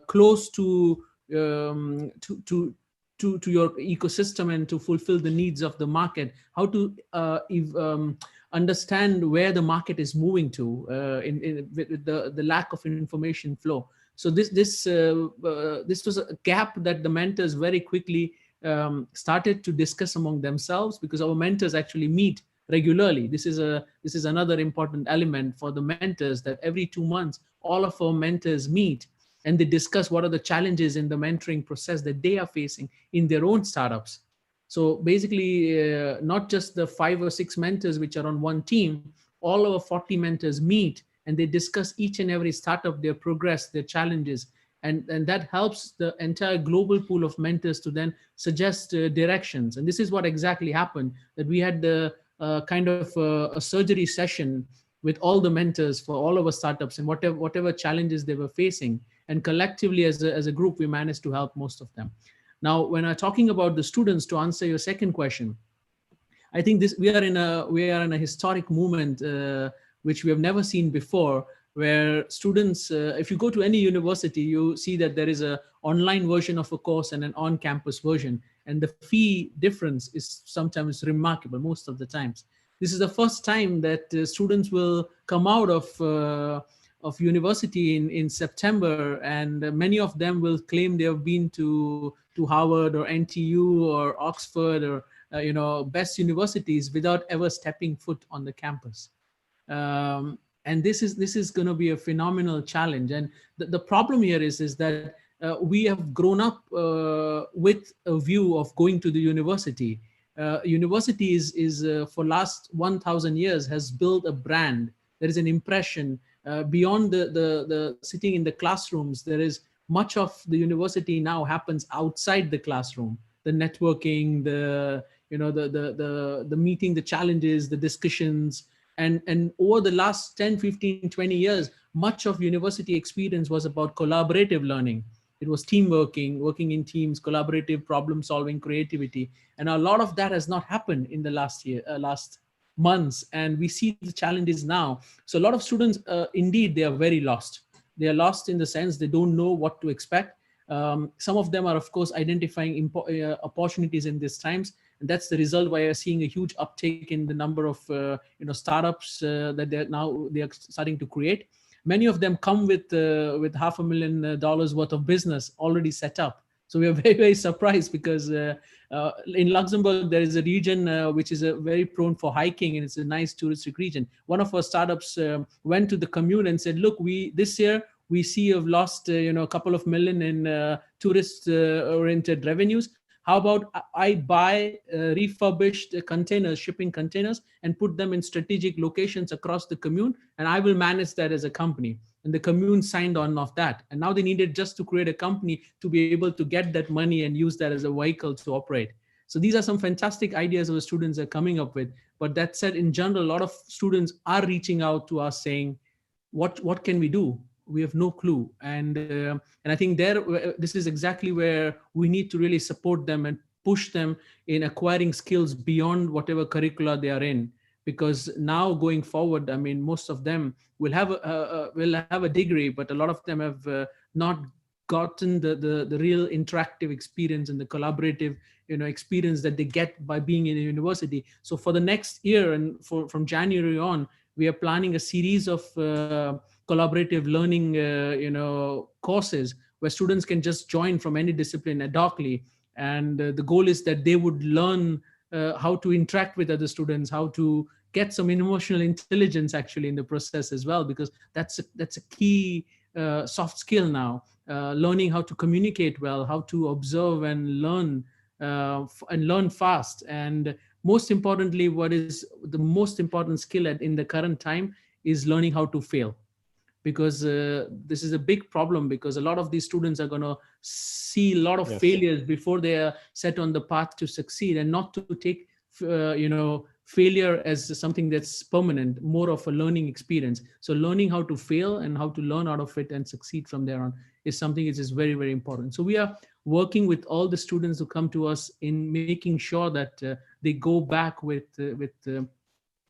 close to your ecosystem and to fulfill the needs of the market, how to understand where the market is moving to with the lack of information flow. So this was a gap that the mentors very quickly started to discuss among themselves, because our mentors actually meet regularly. This is another important element for the mentors, that every 2 months all of our mentors meet and they discuss what are the challenges in the mentoring process that they are facing in their own startups. So basically, not just the 5 or 6 mentors which are on one team, all our 40 mentors meet and they discuss each and every startup, their progress, their challenges. And that helps the entire global pool of mentors to then suggest directions. And this is what exactly happened, that we had the kind of a surgery session with all the mentors for all of our startups and whatever challenges they were facing. And collectively as a group, we managed to help most of them. Now, when I'm talking about the students, to answer your second question, I think we are in a historic moment which we have never seen before, where students, if you go to any university, you see that there is an online version of a course and an on-campus version, and the fee difference is sometimes remarkable most of the times. This is the first time that students will come out of university in September, and many of them will claim they have been to Harvard or NTU or Oxford or best universities without ever stepping foot on the campus. And this is going to be a phenomenal challenge. And the problem here is that we have grown up with a view of going to the university. University is for last 1,000 years has built a brand. There is an impression beyond the sitting in the classrooms. There is much of the university now happens outside the classroom. The networking, the meeting, the challenges, the discussions. And over the last 10, 15, 20 years, much of university experience was about collaborative learning. It was team working in teams, collaborative problem solving, creativity. And a lot of that has not happened in the last months. And we see the challenges now. So a lot of students, indeed, they are very lost. They are lost in the sense they don't know what to expect. Some of them are, of course, identifying opportunities in these times. And that's the result why we're seeing a huge uptake in the number of startups that they are starting to create. Many of them come with $500,000 worth of business already set up. So we are very, very surprised, because in Luxembourg, there is a region which is very prone for hiking, and it's a nice touristic region. One of our startups went to the commune and said, look, this year we see you've lost a couple of million in tourist-oriented revenues. How about I buy refurbished containers, shipping containers, and put them in strategic locations across the commune, and I will manage that as a company. And the commune signed on of that. And now they needed just to create a company to be able to get that money and use that as a vehicle to operate. So these are some fantastic ideas our students are coming up with. But that said, in general, a lot of students are reaching out to us saying, what can we do? We have no clue. And I think this is exactly where we need to really support them and push them in acquiring skills beyond whatever curricula they are in. Because now going forward, I mean, most of them will have a degree, but a lot of them have not gotten the real interactive experience and the collaborative experience that they get by being in a university. So for the next year and from January on, we are planning a series of collaborative learning courses where students can just join from any discipline ad hocly, and the goal is that they would learn how to interact with other students, how to get some emotional intelligence actually in the process as well, because that's a key soft skill now. Learning how to communicate well, how to observe and learn fast, and most importantly, what is the most important skill in the current time is learning how to fail, because this is a big problem, because a lot of these students are going to see a lot of failures before they are set on the path to succeed, and not to take failure as something that's permanent, more of a learning experience. So learning how to fail and how to learn out of it and succeed from there on is something which is very, very important. So we are working with all the students who come to us in making sure that they go back with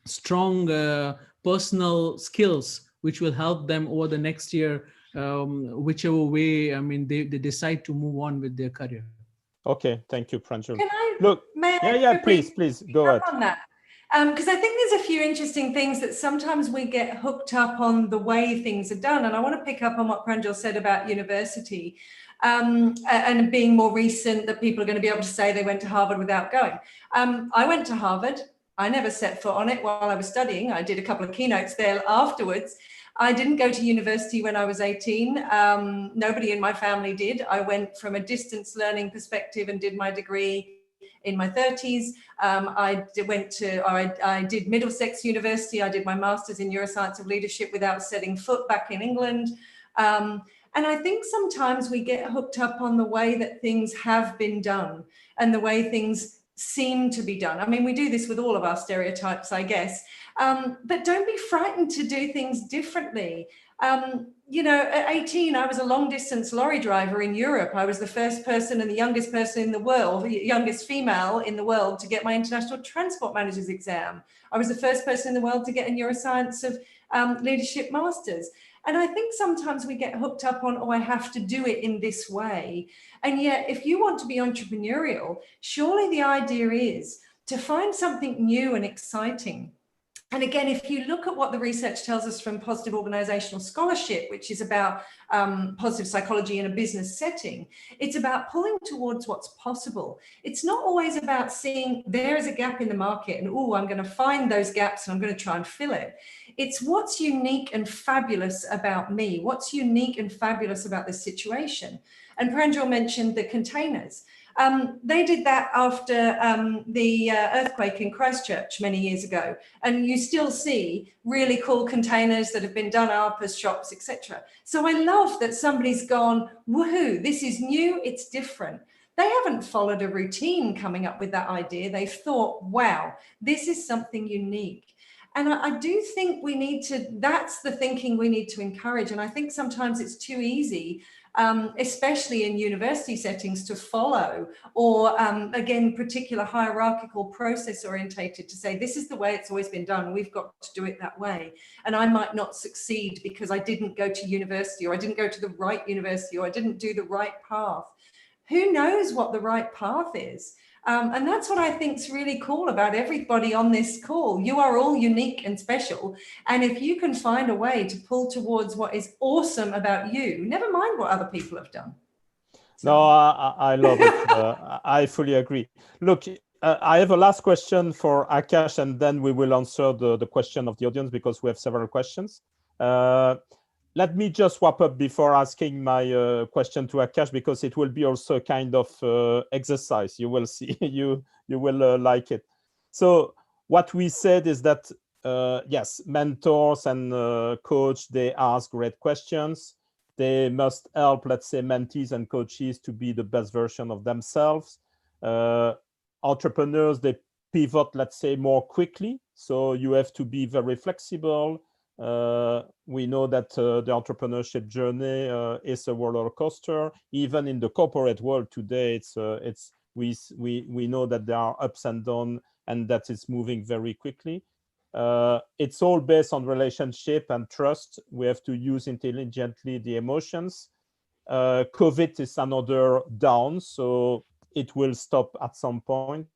strong personal skills, which will help them over the next year, whichever way, they decide to move on with their career. Okay, thank you, Pranjul. Can I, Look, may I please, go ahead. on that? Because I think there's a few interesting things that sometimes we get hooked up on the way things are done. And I want to pick up on what Pranjul said about university and being more recent, that people are going to be able to say they went to Harvard without going. I went to Harvard. I never set foot on it while I was studying. I did a couple of keynotes there afterwards. I didn't go to university when I was 18. Nobody in my family did. I went from a distance learning perspective and did my degree in my 30s. I did Middlesex University. I did my master's in neuroscience of leadership without setting foot back in England. And I think sometimes we get hooked up on the way that things have been done and the way things seem to be done. I mean, we do this with all of our stereotypes, I guess. But don't be frightened to do things differently. At 18, I was a long distance lorry driver in Europe. I was the first person and the youngest person in the world, the youngest female in the world to get my international transport manager's exam. I was the first person in the world to get a neuroscience of leadership masters. And I think sometimes we get hooked up on, oh, I have to do it in this way. And yet, if you want to be entrepreneurial, surely the idea is to find something new and exciting. And again, if you look at what the research tells us from positive organizational scholarship, which is about positive psychology in a business setting, it's about pulling towards what's possible. It's not always about seeing there is a gap in the market and, oh, I'm going to find those gaps and I'm going to try and fill it. It's what's unique and fabulous about me, what's unique and fabulous about this situation. And Pranjul mentioned the containers. They did that after the earthquake in Christchurch many years ago. And you still see really cool containers that have been done up as shops, etc. So I love that somebody's gone, woohoo, this is new, it's different. They haven't followed a routine coming up with that idea. They've thought, wow, this is something unique. And I do think we need to, that's the thinking we need to encourage. And I think sometimes it's too easy, especially in university settings, to follow, or again, particular hierarchical process orientated, to say, this is the way it's always been done. We've got to do it that way. And I might not succeed because I didn't go to university, or I didn't go to the right university, or I didn't do the right path. Who knows what the right path is? And that's what I think is really cool about everybody on this call. You are all unique and special. And if you can find a way to pull towards what is awesome about you, never mind what other people have done. So. No, I love it. I fully agree. Look, I have a last question for Akash, and then we will answer the question of the audience, because we have several questions. Let me just wrap up before asking my question to Akash, because it will be also a kind of exercise. You will see, you will like it. So what we said is that, yes, mentors and coach, they ask great questions. They must help, let's say, mentees and coaches to be the best version of themselves. Entrepreneurs, they pivot, let's say, more quickly. So you have to be very flexible. We know that the entrepreneurship journey is a roller coaster. Even in the corporate world today, we know that there are ups and downs, and that it's moving very quickly. It's all based on relationship and trust. We have to use intelligently the emotions. COVID is another down, so it will stop at some point.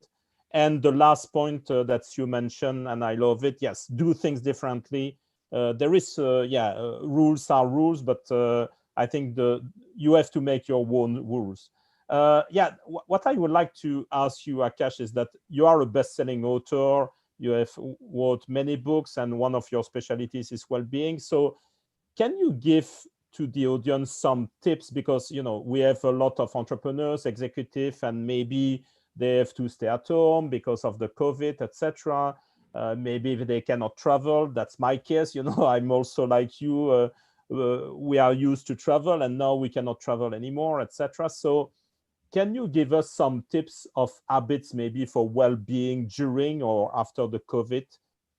And the last point that you mentioned, and I love it, yes, do things differently. There is, rules are rules, but I think you have to make your own rules. What I would like to ask you, Akash, is that you are a best-selling author. You have wrote many books, and one of your specialties is well-being. So can you give to the audience some tips? Because, we have a lot of entrepreneurs, executives, and maybe they have to stay at home because of the COVID, etc. Maybe they cannot travel. That's my case. I'm also like you. We are used to travel, and now we cannot travel anymore, etc. So can you give us some tips of habits maybe for well-being during or after the COVID?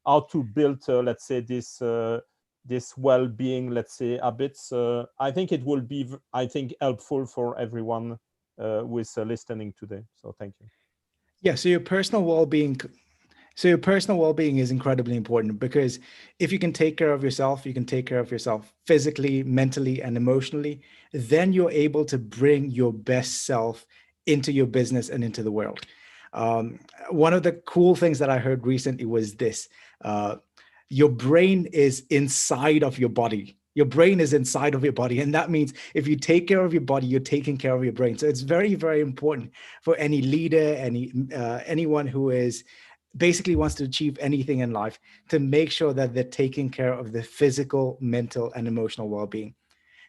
How to build, let's say, this well-being, let's say, habits? I think it will be, helpful for everyone who is listening today. So thank you. Yeah, so your personal well-being is incredibly important, because if you can take care of yourself, you can take care of yourself physically, mentally, and emotionally, then you're able to bring your best self into your business and into the world. One of the cool things that I heard recently was this: your brain is inside of your body. Your brain is inside of your body. And that means if you take care of your body, you're taking care of your brain. So it's very, very important for any leader, anyone who is basically wants to achieve anything in life, to make sure that they're taking care of the physical, mental, and emotional well-being.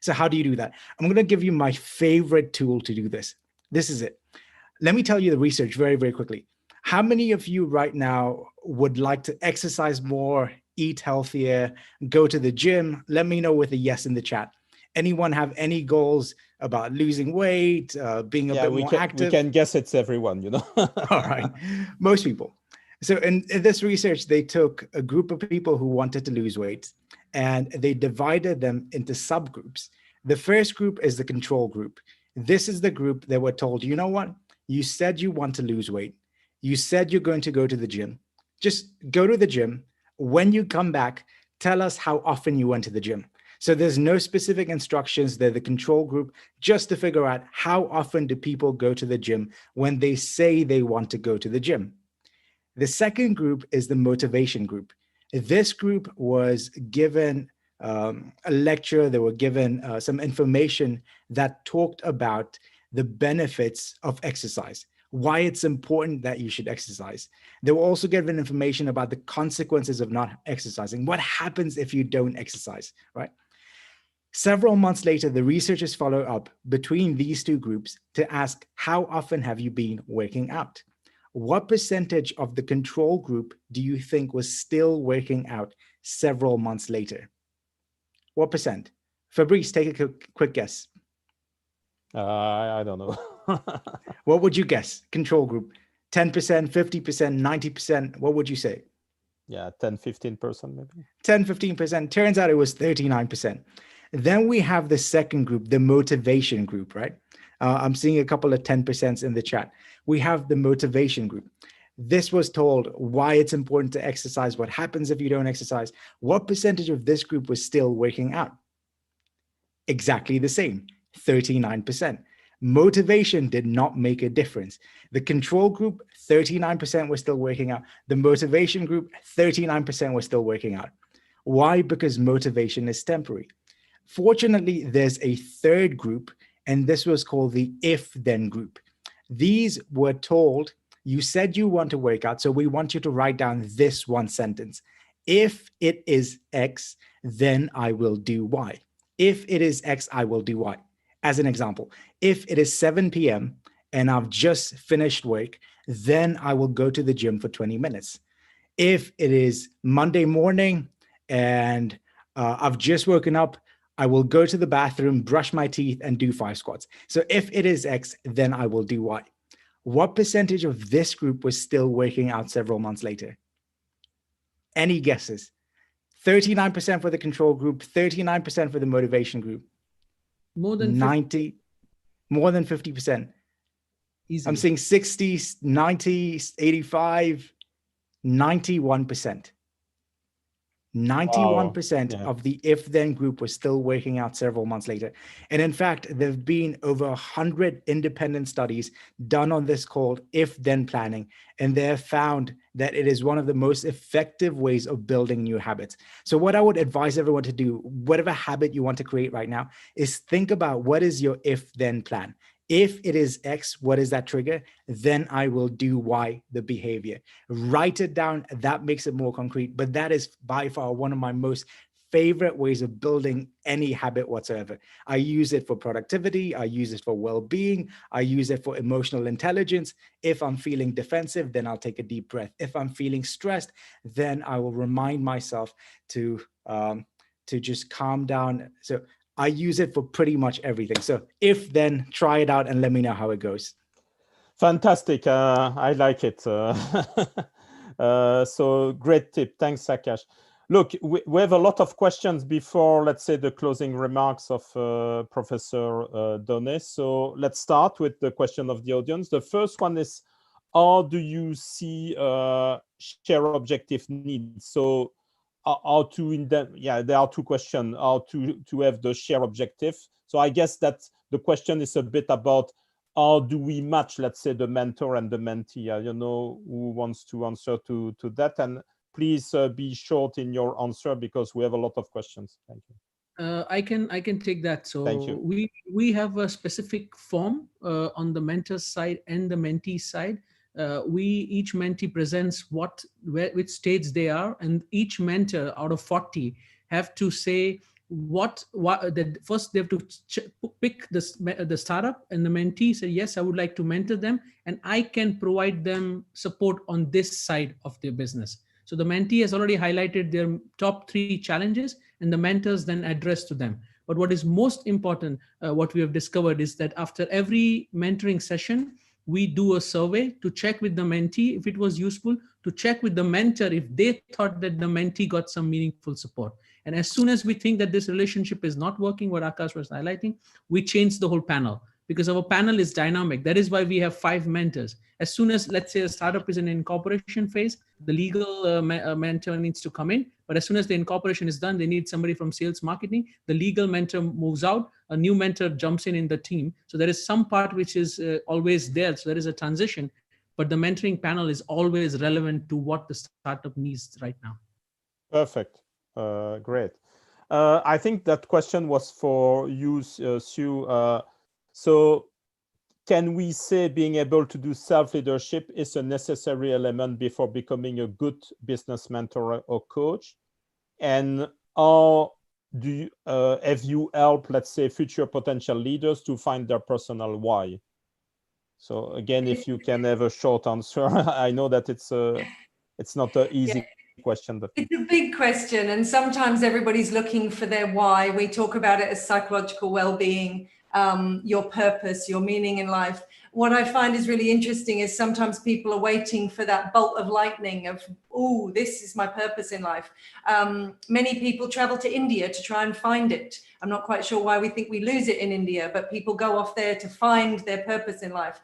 So how do you do that? I'm going to give you my favorite tool to do this. This is it. Let me tell you the research very, very quickly. How many of you right now would like to exercise more, eat healthier, go to the gym? Let me know with a yes in the chat. Anyone have any goals about losing weight, being a bit more active? We can guess it's everyone, All right, most people. So in this research, they took a group of people who wanted to lose weight, and they divided them into subgroups. The first group is the control group. This is the group that were told, you know what? You said you want to lose weight. You said you're going to go to the gym. Just go to the gym. When you come back, tell us how often you went to the gym. So there's no specific instructions. They're the control group, just to figure out how often do people go to the gym when they say they want to go to the gym. The second group is the motivation group. This group was given a lecture. They were given some information that talked about the benefits of exercise, why it's important that you should exercise. They were also given information about the consequences of not exercising. What happens if you don't exercise, right? Several months later, the researchers follow up between these two groups to ask, how often have you been working out? What percentage of the control group do you think was still working out several months later? What percent? Fabrice, take a quick guess. I don't know. What would you guess? Control group, 10%, 50%, 90%. What would you say? Yeah, 10, 15% maybe. 10, 15%. Turns out it was 39%. Then we have the second group, the motivation group, right? I'm seeing a couple of 10% in the chat. We have the motivation group. This was told why it's important to exercise, what happens if you don't exercise. What percentage of this group was still working out? Exactly the same, 39%. Motivation did not make a difference. The control group, 39% was still working out. The motivation group, 39% was still working out. Why? Because motivation is temporary. Fortunately, there's a third group, and this was called the if-then group. These were told, you said you want to work out, so we want you to write down this one sentence. If it is X, then I will do Y. If it is X, I will do Y. As an example, if it is 7 p.m. and I've just finished work, then I will go to the gym for 20 minutes. If it is Monday morning and I've just woken up, I will go to the bathroom, brush my teeth, and do 5 squats. So if it is X, then I will do Y. What percentage of this group was still working out several months later? Any guesses? 39% for the control group, 39% for the motivation group. More than 90, more than 50%. Easily. I'm seeing 60, 90, 85, 91%. 91% Yeah. of the if-then group was still working out several months later. And in fact, there have been over 100 independent studies done on this called if-then planning. And they have found that it is one of the most effective ways of building new habits. So what I would advise everyone to do, whatever habit you want to create right now, is think about what is your if-then plan. If it is X, what is that trigger? Then I will do Y, the behavior. Write it down. That makes it more concrete. But that is by far one of my most favorite ways of building any habit whatsoever. I use it for productivity. I use it for well-being. I use it for emotional intelligence. If I'm feeling defensive, then I'll take a deep breath. If I'm feeling stressed, then I will remind myself to just calm down. So I use it for pretty much everything. So if then, try it out and let me know how it goes. Fantastic. I like it. So great tip. Thanks, Akash. Look, we have a lot of questions before, let's say, the closing remarks of Professor Doany. So let's start with the question of the audience. The first one is, how do you see share objective needs? So how to, there are two questions, how to have the share objective. So I guess that the question is a bit about how do we match, let's say, the mentor and the mentee? I don't know who wants to answer to that. And please be short in your answer because we have a lot of questions. Thank you. I can take that. So thank you. We have a specific form on the mentor side and the mentee side. Each mentee presents which stage they are, and each mentor out of 40 have to say first they have to pick the startup, and the mentee say, yes, I would like to mentor them and I can provide them support on this side of their business. So the mentee has already highlighted their top 3 challenges and the mentors then address to them. But what is most important, what we have discovered is that after every mentoring session, we do a survey to check with the mentee if it was useful, to check with the mentor if they thought that the mentee got some meaningful support. And as soon as we think that this relationship is not working, what Akash was highlighting, we change the whole panel because our panel is dynamic. That is why we have 5 mentors. As soon as, let's say, a startup is in an incorporation phase, the legal mentor needs to come in. But as soon as the incorporation is done, they need somebody from sales marketing. The legal mentor moves out. A new mentor jumps in the team. So there is some part which is always there. So there is a transition. But the mentoring panel is always relevant to what the startup needs right now. Perfect. Great. I think that question was for you, Sue. So can we say being able to do self-leadership is a necessary element before becoming a good business mentor or coach? And how do you, have you helped, let's say, future potential leaders to find their personal why? So again, if you can have a short answer, I know that it's not an easy question, but it's a big question, and sometimes everybody's looking for their why. We talk about it as psychological well-being, your purpose, your meaning in life. What I find is really interesting is sometimes people are waiting for that bolt of lightning of, oh, this is my purpose in life. Many people travel to India to try and find it. I'm not quite sure why we think we lose it in India, but people go off there to find their purpose in life.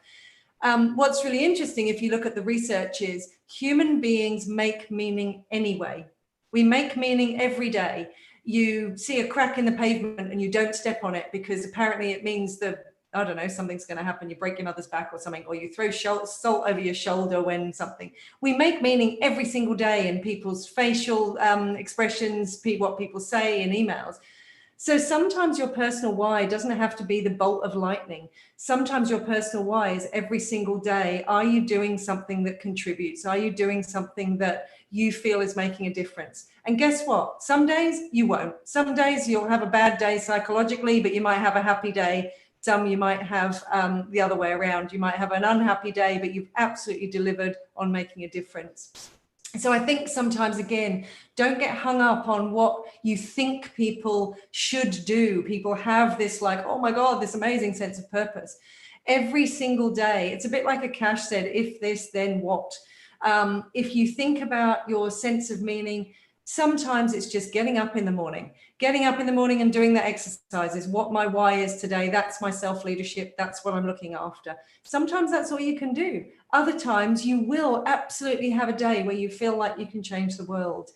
What's really interesting, if you look at the research, is human beings make meaning anyway. We make meaning every day. You see a crack in the pavement and you don't step on it because apparently it means that, I don't know, something's going to happen. You break your mother's back or something, or you throw salt over your shoulder when something. We make meaning every single day in people's facial expressions, what people say in emails. So sometimes your personal why doesn't have to be the bolt of lightning. Sometimes your personal why is every single day. Are you doing something that contributes? Are you doing something that you feel is making a difference? And guess what? Some days you won't. Some days you'll have a bad day psychologically, but you might have a happy day. Some you might have the other way around. You might have an unhappy day, but you've absolutely delivered on making a difference. So I think sometimes, again, don't get hung up on what you think people should do. People have this like, oh my God, this amazing sense of purpose. Every single day, it's a bit like Akash said, if this, then what? If you think about your sense of meaning, sometimes it's just getting up in the morning and doing the exercises. What my why is today, that's my self-leadership, that's what I'm looking after. Sometimes that's all you can do. Other times you will absolutely have a day where you feel like you can change the world.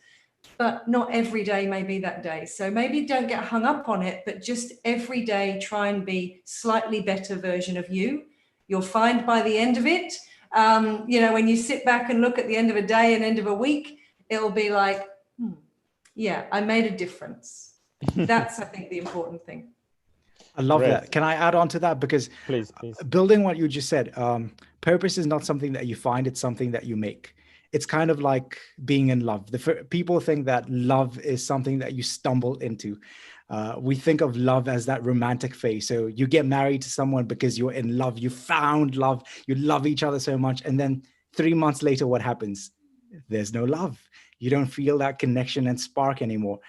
but not every day may be that day. So maybe don't get hung up on it, but just every day try and be slightly better version of you. You'll find by the end of it, you know, when you sit back and look at the end of a day and end of a week, it'll be like, yeah, I made a difference. That's, I think, the important thing. I love Great. that. Can I add on to that? Because Please. building what you just said, purpose is not something that you find, it's something that you make. It's kind of like being in love. People think that love is something that you stumble into. We think of love as that romantic phase. So you get married to someone because you're in love, you found love, you love each other so much. And then 3 months later, what happens? There's no love. You don't feel that connection and spark anymore.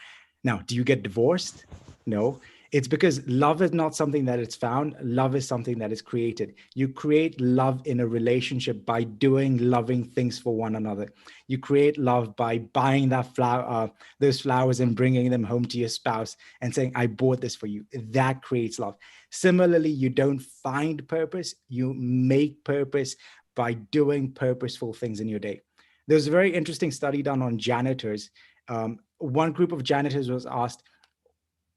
Now, do you get divorced? No. It's because love is not something that is found. Love is something that is created. You create love in a relationship by doing loving things for one another. You create love by buying that those flowers and bringing them home to your spouse and saying, I bought this for you. That creates love. Similarly, you don't find purpose. You make purpose by doing purposeful things in your day. There's a very interesting study done on janitors. One group of janitors was asked,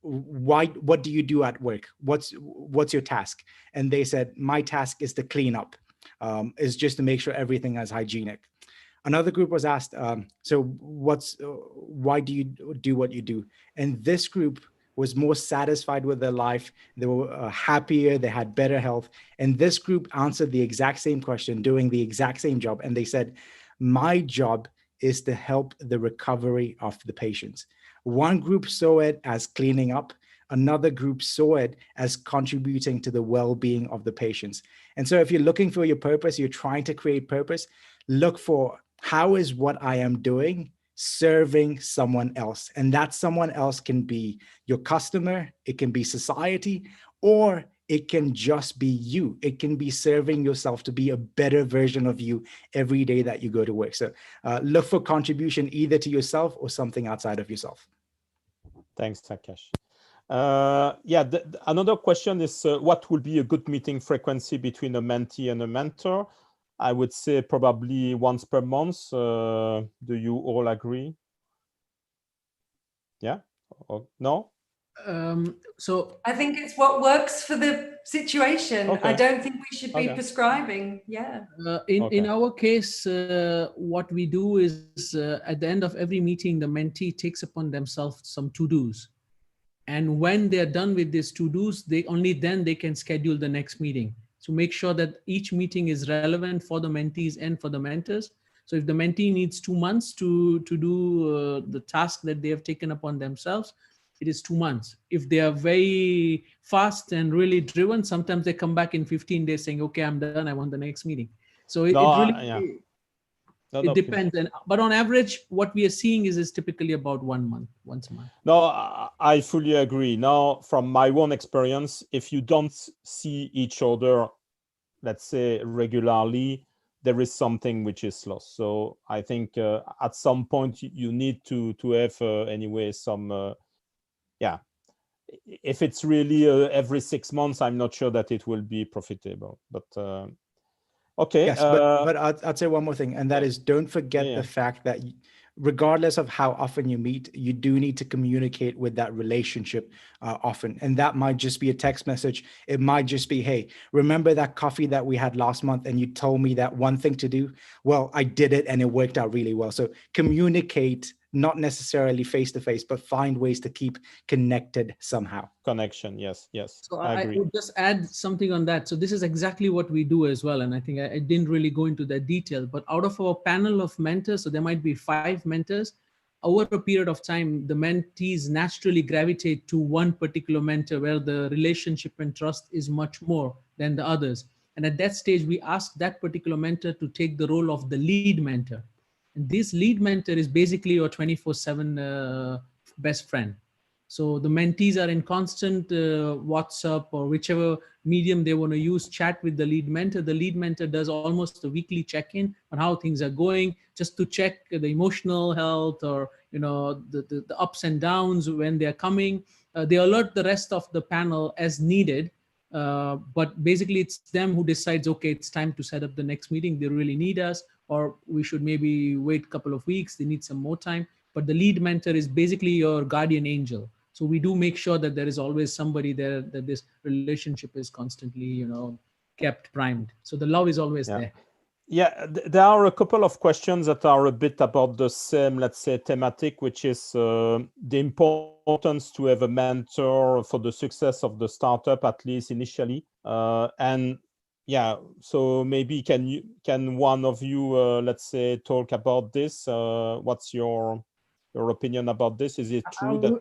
what do you do at work? What's your task? And they said, my task is to clean up, is just to make sure everything is hygienic. Another group was asked, so why do you do what you do? And this group was more satisfied with their life. They were happier, they had better health. And this group answered the exact same question, doing the exact same job. And they said, my job is to help the recovery of the patients. One group saw it as cleaning up. Another group saw it as contributing to the well-being of the patients. And so if you're looking for your purpose, you're trying to create purpose, look for how is what I am doing serving someone else. And that someone else can be your customer, it can be society, or it can just be you. It can be serving yourself to be a better version of you every day that you go to work. So look for contribution either to yourself or something outside of yourself. Thanks, Akash. Another question is, what will be a good meeting frequency between a mentee and a mentor? I would say probably once per month. Do you all agree? Yeah? Or no? So I think it's what works for the situation. Okay. I don't think we should be prescribing. Yeah. In our case, what we do is at the end of every meeting, the mentee takes upon themselves some to-dos. And when they're done with these to-dos, only then they can schedule the next meeting. So make sure that each meeting is relevant for the mentees and for the mentors. So if the mentee needs 2 months to do the task that they have taken upon themselves, it is 2 months. If they are very fast and really driven, sometimes they come back in 15 days saying, okay, I'm done, I want the next meeting. So it really depends. But on average, what we are seeing is typically about 1 month, once a month. No, I fully agree. Now, from my own experience, if you don't see each other, let's say regularly, there is something which is lost. So I think at some point you need to have anyway some, if it's really every 6 months, I'm not sure that it will be profitable, but okay. Yes, but I'd say one more thing, and that is don't forget the fact that regardless of how often you meet, you do need to communicate with that relationship often. And that might just be a text message. It might just be, hey, remember that coffee that we had last month and you told me that one thing to do? Well, I did it and it worked out really well. So communicate, not necessarily face-to-face, but find ways to keep connected somehow. Connection, yes. So I agree. I would just add something on that. So this is exactly what we do as well. And I think I didn't really go into that detail, but out of our panel of mentors, so there might be 5 mentors, over a period of time, the mentees naturally gravitate to one particular mentor where the relationship and trust is much more than the others. And at that stage, we ask that particular mentor to take the role of the lead mentor. And this lead mentor is basically your 24/7 best friend. So the mentees are in constant WhatsApp or whichever medium they want to use, chat with the lead mentor. The lead mentor does almost a weekly check-in on how things are going, just to check the emotional health or the ups and downs when they're coming. They alert the rest of the panel as needed. But basically it's them who decides, okay, it's time to set up the next meeting. They really need us, or we should maybe wait a couple of weeks. They need some more time. but the lead mentor is basically your guardian angel. So we do make sure that there is always somebody there, that this relationship is constantly, kept primed. So the love is always there. Yeah, there are a couple of questions that are a bit about the same, let's say, thematic, which is the importance to have a mentor for the success of the startup, at least initially. And yeah, so maybe can one of you, let's say, talk about this? What's your opinion about this? Is it true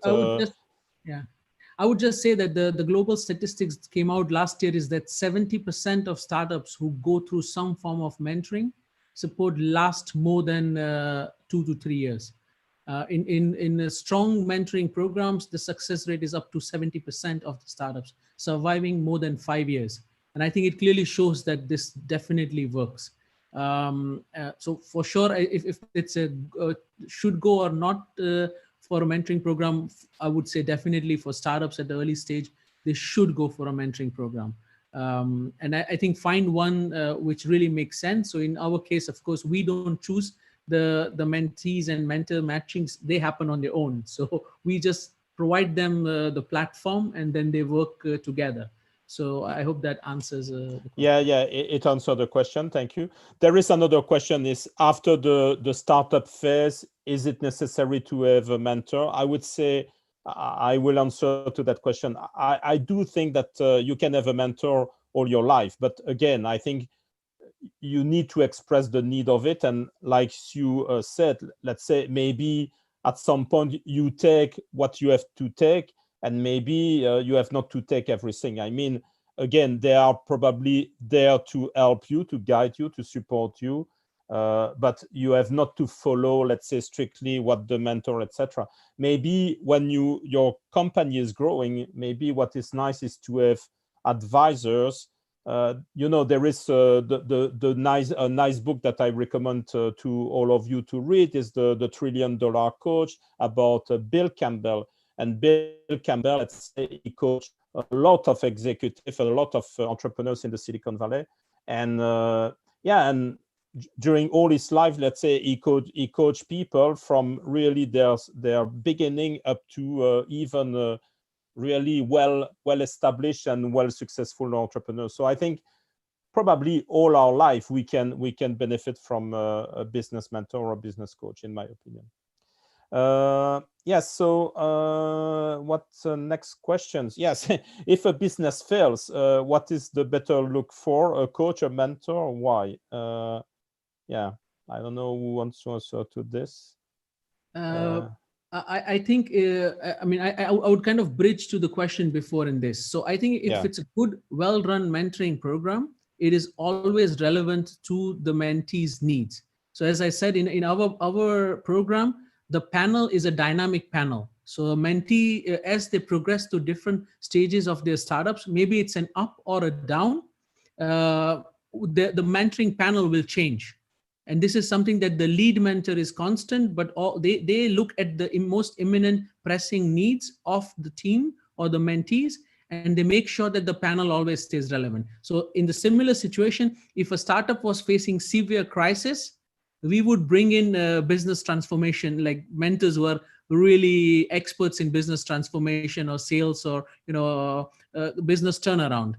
I would just say that the global statistics came out last year is that 70% of startups who go through some form of mentoring support last more than 2 to 3 years. In strong mentoring programs, the success rate is up to 70% of the startups surviving more than 5 years. And I think it clearly shows that this definitely works. So for sure, if it's should go or not for a mentoring program, I would say definitely for startups at the early stage, they should go for a mentoring program. And I think find one which really makes sense. So in our case, of course, we don't choose the mentees and mentor matchings. They happen on their own. So we just provide them the platform, and then they work together. So I hope that answers the question. Yeah, it answered the question. Thank you. There is another question: is after the startup phase, is it necessary to have a mentor? I would say I will answer to that question. I do think that you can have a mentor all your life, but again, I think you need to express the need of it. And like you said, let's say maybe at some point you take what you have to take, and maybe you have not to take everything. I mean, again, they are probably there to help you, to guide you, to support you, but you have not to follow, let's say, strictly what the mentor, etc. Maybe when your company is growing, maybe what is nice is to have advisors. There is a nice book that I recommend to all of you to read is the $1 Trillion Coach about Bill Campbell. And Bill Campbell, let's say, he coached a lot of executives, a lot of entrepreneurs in the Silicon Valley. And and during all his life, let's say, he coached people from really their beginning up to even really well established and well successful entrepreneurs. So I think probably all our life we can benefit from a business mentor or a business coach, in my opinion. Yes. So what's the next questions? Yes. If a business fails, what is the better look for, a coach, a mentor? Why? Yeah, I don't know who wants to answer to this. I think, I would kind of bridge to the question before in this. So I think if it's a good, well-run mentoring program, it is always relevant to the mentee's needs. So as I said, in our program, the panel is a dynamic panel. So a mentee, as they progress to different stages of their startups, maybe it's an up or a down, the mentoring panel will change. And this is something that the lead mentor is constant, but they look at the most imminent pressing needs of the team or the mentees, and they make sure that the panel always stays relevant. So in the similar situation, if a startup was facing severe crisis, we would bring in business transformation, like mentors who are really experts in business transformation or sales or business turnaround.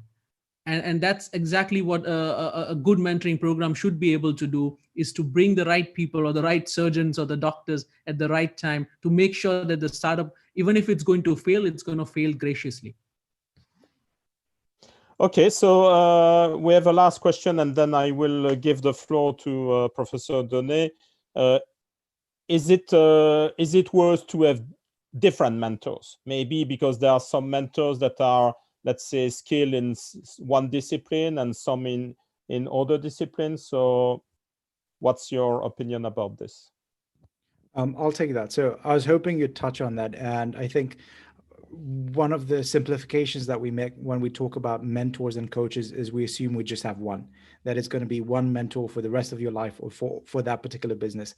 And that's exactly what a good mentoring program should be able to do, is to bring the right people or the right surgeons or the doctors at the right time to make sure that the startup, even if it's going to fail, it's going to fail graciously. Okay, so we have a last question, and then I will give the floor to Professor Doany. Is it worth to have different mentors? Maybe because there are some mentors that are, let's say, skilled in one discipline and some in other disciplines. So what's your opinion about this? I'll take that. So I was hoping you'd touch on that. And I think one of the simplifications that we make when we talk about mentors and coaches is we assume we just have one, that it's going to be one mentor for the rest of your life or for that particular business.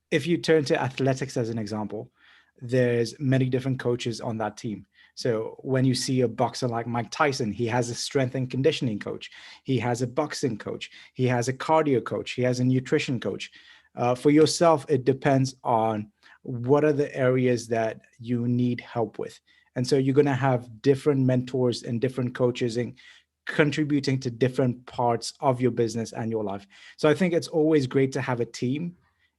If you turn to athletics as an example, there's many different coaches on that team. So when you see a boxer like Mike Tyson, he has a strength and conditioning coach. He has a boxing coach. He has a cardio coach. He has a nutrition coach. For yourself, it depends on what are the areas that you need help with. And so you're going to have different mentors and different coaches and contributing to different parts of your business and your life. So I think it's always great to have a team.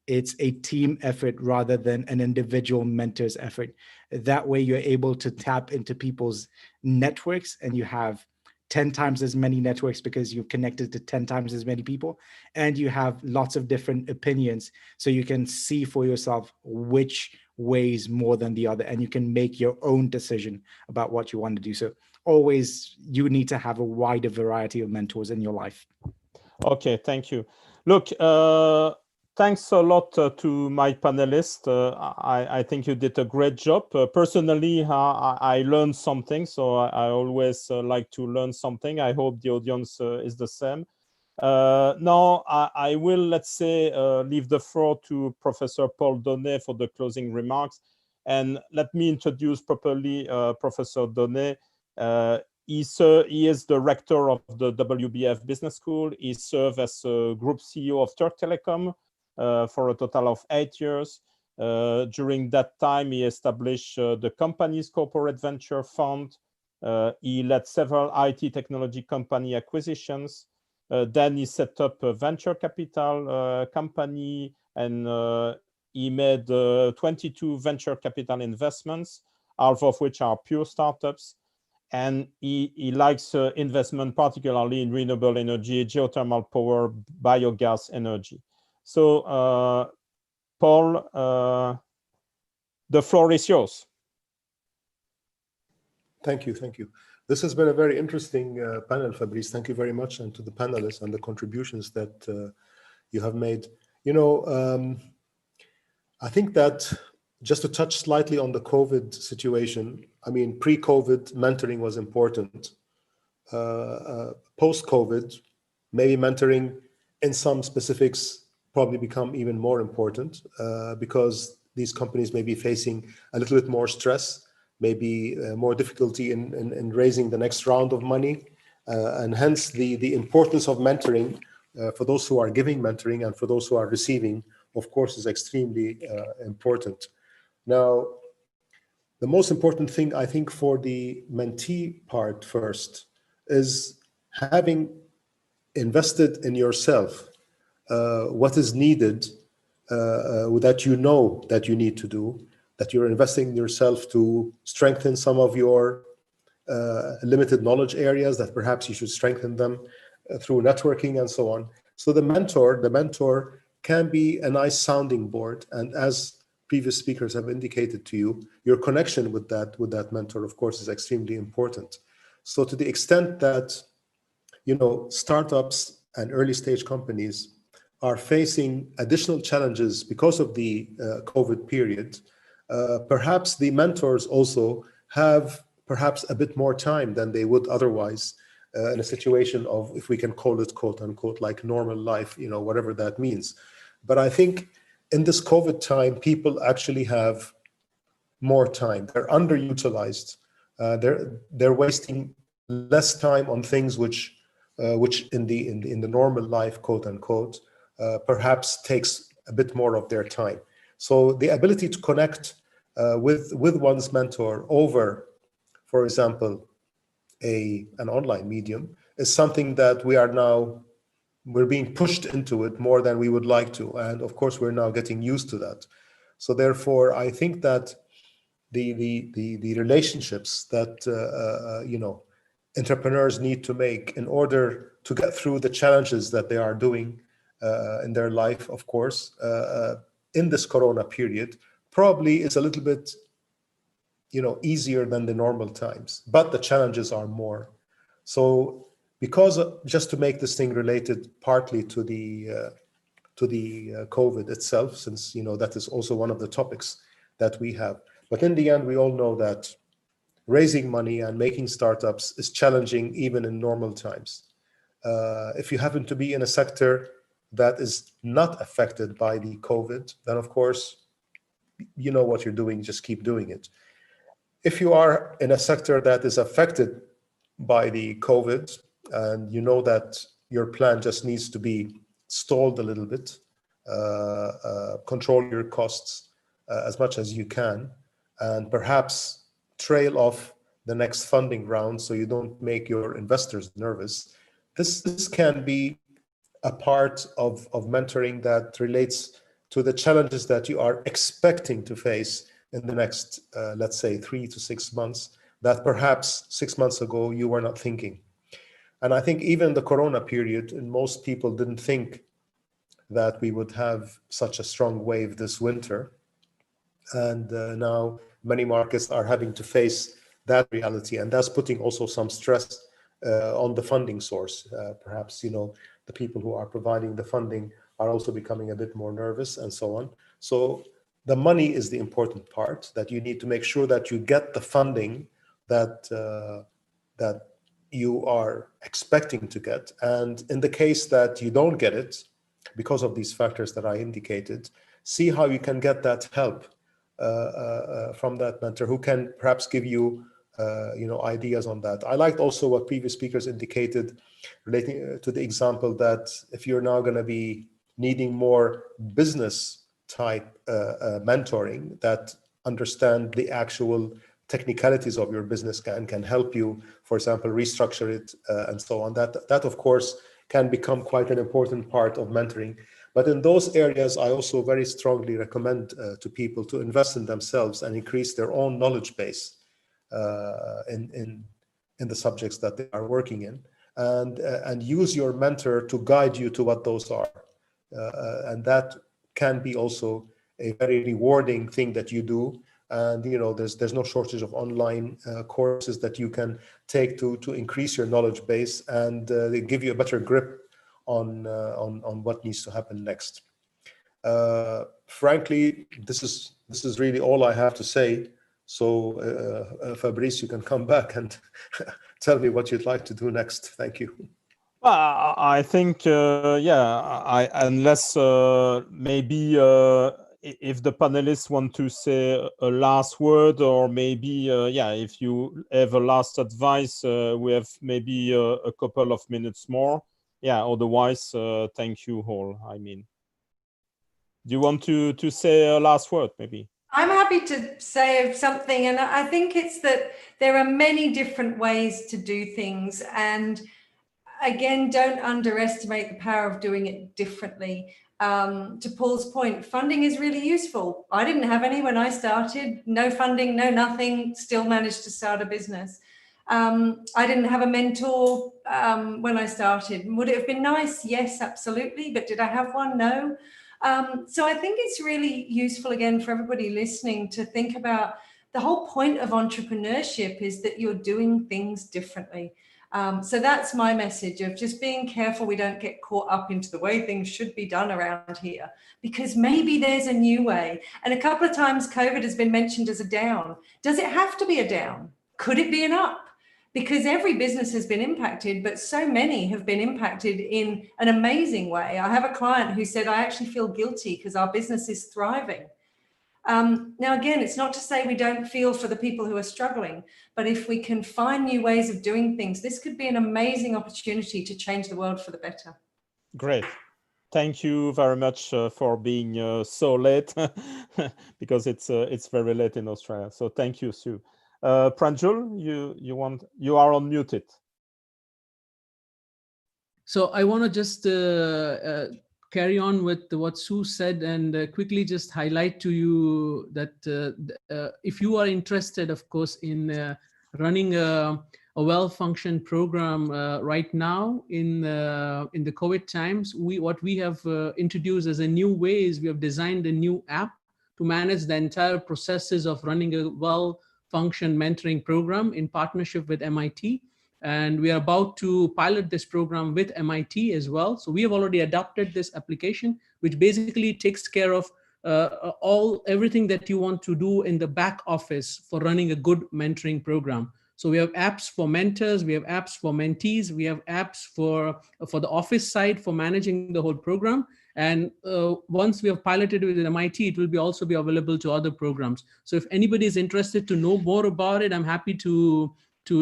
It's a team effort rather than an individual mentor's effort. That way you're able to tap into people's networks, and you have 10 times as many networks because you've connected to 10 times as many people, and you have lots of different opinions. So you can see for yourself which weighs more than the other, and you can make your own decision about what you want to do. So always you need to have a wider variety of mentors in your life. Okay, thank you. Look, thanks a lot to my panelists. I think you did a great job. Personally, I learned something, so I always like to learn something. I hope the audience is the same. Now, I will, let's say, leave the floor to Professor Paul Doany for the closing remarks. And let me introduce properly Professor Doany. He is the rector of the WBAF Business School. He served as group CEO of Turk Telecom for a total of 8 years. During that time, he established the company's corporate venture fund. He led several IT technology company acquisitions. Then he set up a venture capital company, and he made 22 venture capital investments, half of which are pure startups. And he likes investment, particularly in renewable energy, geothermal power, biogas energy. So, Paul, the floor is yours. Thank you. Thank you. This has been a very interesting panel, Fabrice. Thank you very much, and to the panelists and the contributions that you have made. You know, I think that just to touch slightly on the COVID situation, I mean, pre-COVID, mentoring was important. Post-COVID, maybe mentoring in some specifics probably become even more important because these companies may be facing a little bit more stress, maybe more difficulty in raising the next round of money. And hence the importance of mentoring for those who are giving mentoring and for those who are receiving, of course, is extremely important. Now, the most important thing, I think, for the mentee part first is having invested in yourself what is needed that you know that you need to do, that you're investing in yourself to strengthen some of your limited knowledge areas, that perhaps you should strengthen them through networking and so on. So the mentor can be a nice sounding board. And as previous speakers have indicated to you, your connection with that mentor, of course, is extremely important. So to the extent that, you know, startups and early stage companies are facing additional challenges because of the COVID period, perhaps the mentors also have perhaps a bit more time than they would otherwise in a situation of, if we can call it, quote unquote, like normal life, you know, whatever that means. But I think in this COVID time, people actually have more time. They're underutilized. They're wasting less time on things which in the normal life, quote unquote, perhaps takes a bit more of their time. So the ability to connect with one's mentor over, for example, an online medium is something that we're being pushed into it more than we would like to. And of course, we're now getting used to that. So therefore, I think that the relationships that, you know, entrepreneurs need to make in order to get through the challenges that they are doing in their life, of course, in this Corona period, probably is a little bit, you know, easier than the normal times, but the challenges are more. So because just to make this thing related partly to the COVID itself, since, you know, that is also one of the topics that we have. But in the end, we all know that raising money and making startups is challenging even in normal times. If you happen to be in a sector that is not affected by the COVID, then of course, you know what you're doing, just keep doing it. If you are in a sector that is affected by the COVID and you know that your plan just needs to be stalled a little bit, control your costs as much as you can, and perhaps trail off the next funding round so you don't make your investors nervous. This can be a part of mentoring that relates to the challenges that you are expecting to face in the next, let's say, 3 to 6 months, that perhaps 6 months ago you were not thinking. And I think even the Corona period, and most people didn't think that we would have such a strong wave this winter. And now many markets are having to face that reality, and that's putting also some stress on the funding source. Perhaps, the people who are providing the funding are also becoming a bit more nervous and so on. So the money is the important part, that you need to make sure that you get the funding that you are expecting to get. And in the case that you don't get it, because of these factors that I indicated, see how you can get that help from that mentor who can perhaps give you ideas on that. I liked also what previous speakers indicated relating to the example that if you're now going to be needing more business type mentoring that understand the actual technicalities of your business can help you, for example, restructure it and so on. That of course can become quite an important part of mentoring. But in those areas, I also very strongly recommend to people to invest in themselves and increase their own knowledge base in the subjects that they are working in, and use your mentor to guide you to what those are. And that can be also a very rewarding thing that you do. And there's no shortage of online courses that you can take to increase your knowledge base, and they give you a better grip on what needs to happen next. Frankly, this is really all I have to say. So Fabrice, you can come back and tell me what you'd like to do next. Thank you. Well, I think, unless maybe if the panelists want to say a last word, or maybe, if you have a last advice, we have maybe a couple of minutes more. Otherwise, thank you all. I mean, do you want to say a last word, maybe? I'm happy to say something, and I think it's that there are many different ways to do things, and again, don't underestimate the power of doing it differently. To Paul's point, funding is really useful. I didn't have any when I started. No funding, no nothing, still managed to start a business. I didn't have a mentor when I started. Would it have been nice? Yes, absolutely. But did I have one? No. So I think it's really useful, again, for everybody listening to think about the whole point of entrepreneurship is that you're doing things differently. So that's my message of just being careful we don't get caught up into the way things should be done around here, because maybe there's a new way. And a couple of times COVID has been mentioned as a down. Does it have to be a down? Could it be an up? Because every business has been impacted, but so many have been impacted in an amazing way. I have a client who said, I actually feel guilty because our business is thriving. Now, again, it's not to say we don't feel for the people who are struggling, but if we can find new ways of doing things, this could be an amazing opportunity to change the world for the better. Great. Thank you very much for being so late, because it's very late in Australia. So thank you, Sue. Pranjul, you are unmuted. So I want to just carry on with what Sue said, and quickly just highlight to you that if you are interested, of course, in running a well-functioned program right now in the COVID times, what we have introduced as a new way is we have designed a new app to manage the entire processes of running a well-functioned mentoring program in partnership with MIT. And we are about to pilot this program with MIT as well. So we have already adopted this application, which basically takes care of everything that you want to do in the back office for running a good mentoring program. So we have apps for mentors, we have apps for mentees, we have apps for the office side for managing the whole program. And once we have piloted with MIT, it will also be available to other programs. So if anybody is interested to know more about it, I'm happy to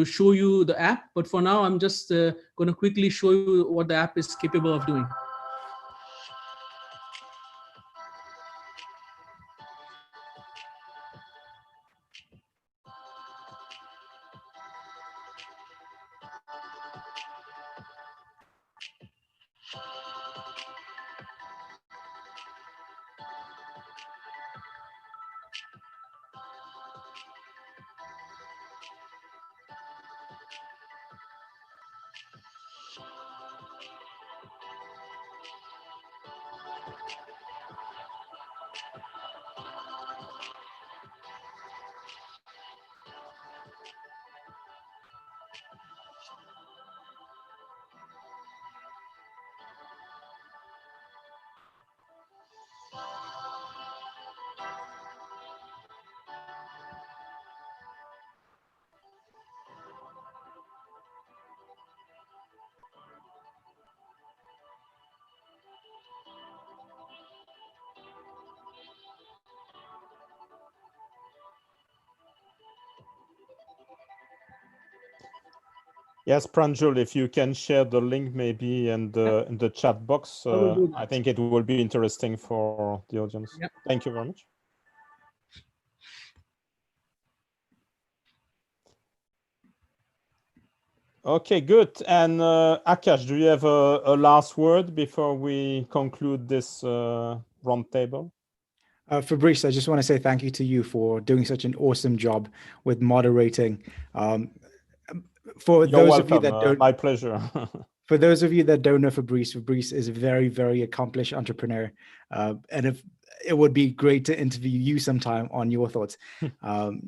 show you the app. But for now, I'm just going to quickly show you what the app is capable of doing. Yes, Pranjul, if you can share the link maybe in the chat box, I think it will be interesting for the audience. Yep. Thank you very much. Okay, good. And Akash, do you have a last word before we conclude this roundtable? Fabrice, I just want to say thank you to you for doing such an awesome job with moderating. For You're those welcome. of you that don't, my pleasure. For those of you that don't know Fabrice, Fabrice is a very, very accomplished entrepreneur. And if it would be great to interview you sometime on your thoughts.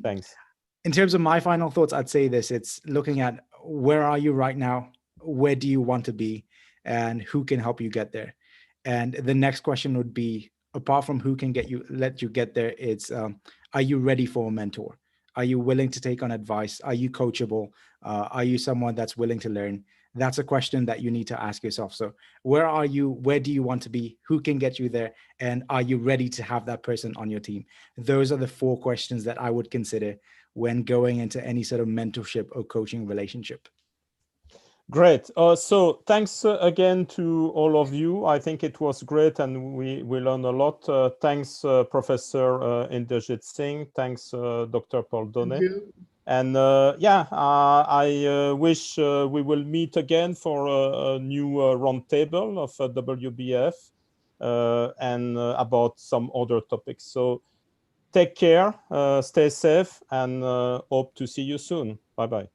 Thanks. In terms of my final thoughts, I'd say this: it's looking at where are you right now? Where do you want to be? And who can help you get there? And the next question would be, apart from who can let you get there, it's are you ready for a mentor? Are you willing to take on advice? Are you coachable? Are you someone that's willing to learn? That's a question that you need to ask yourself. So where are you? Where do you want to be? Who can get you there? And are you ready to have that person on your team? Those are the 4 questions that I would consider when going into any sort of mentorship or coaching relationship. Great. So thanks again to all of you. I think it was great and we learned a lot. Thanks, Professor Inderjit Singh. Thanks, Dr. Paul Doany. Thank you. And I wish we will meet again for a new roundtable of WBAF and about some other topics. So take care, stay safe, and hope to see you soon. Bye-bye.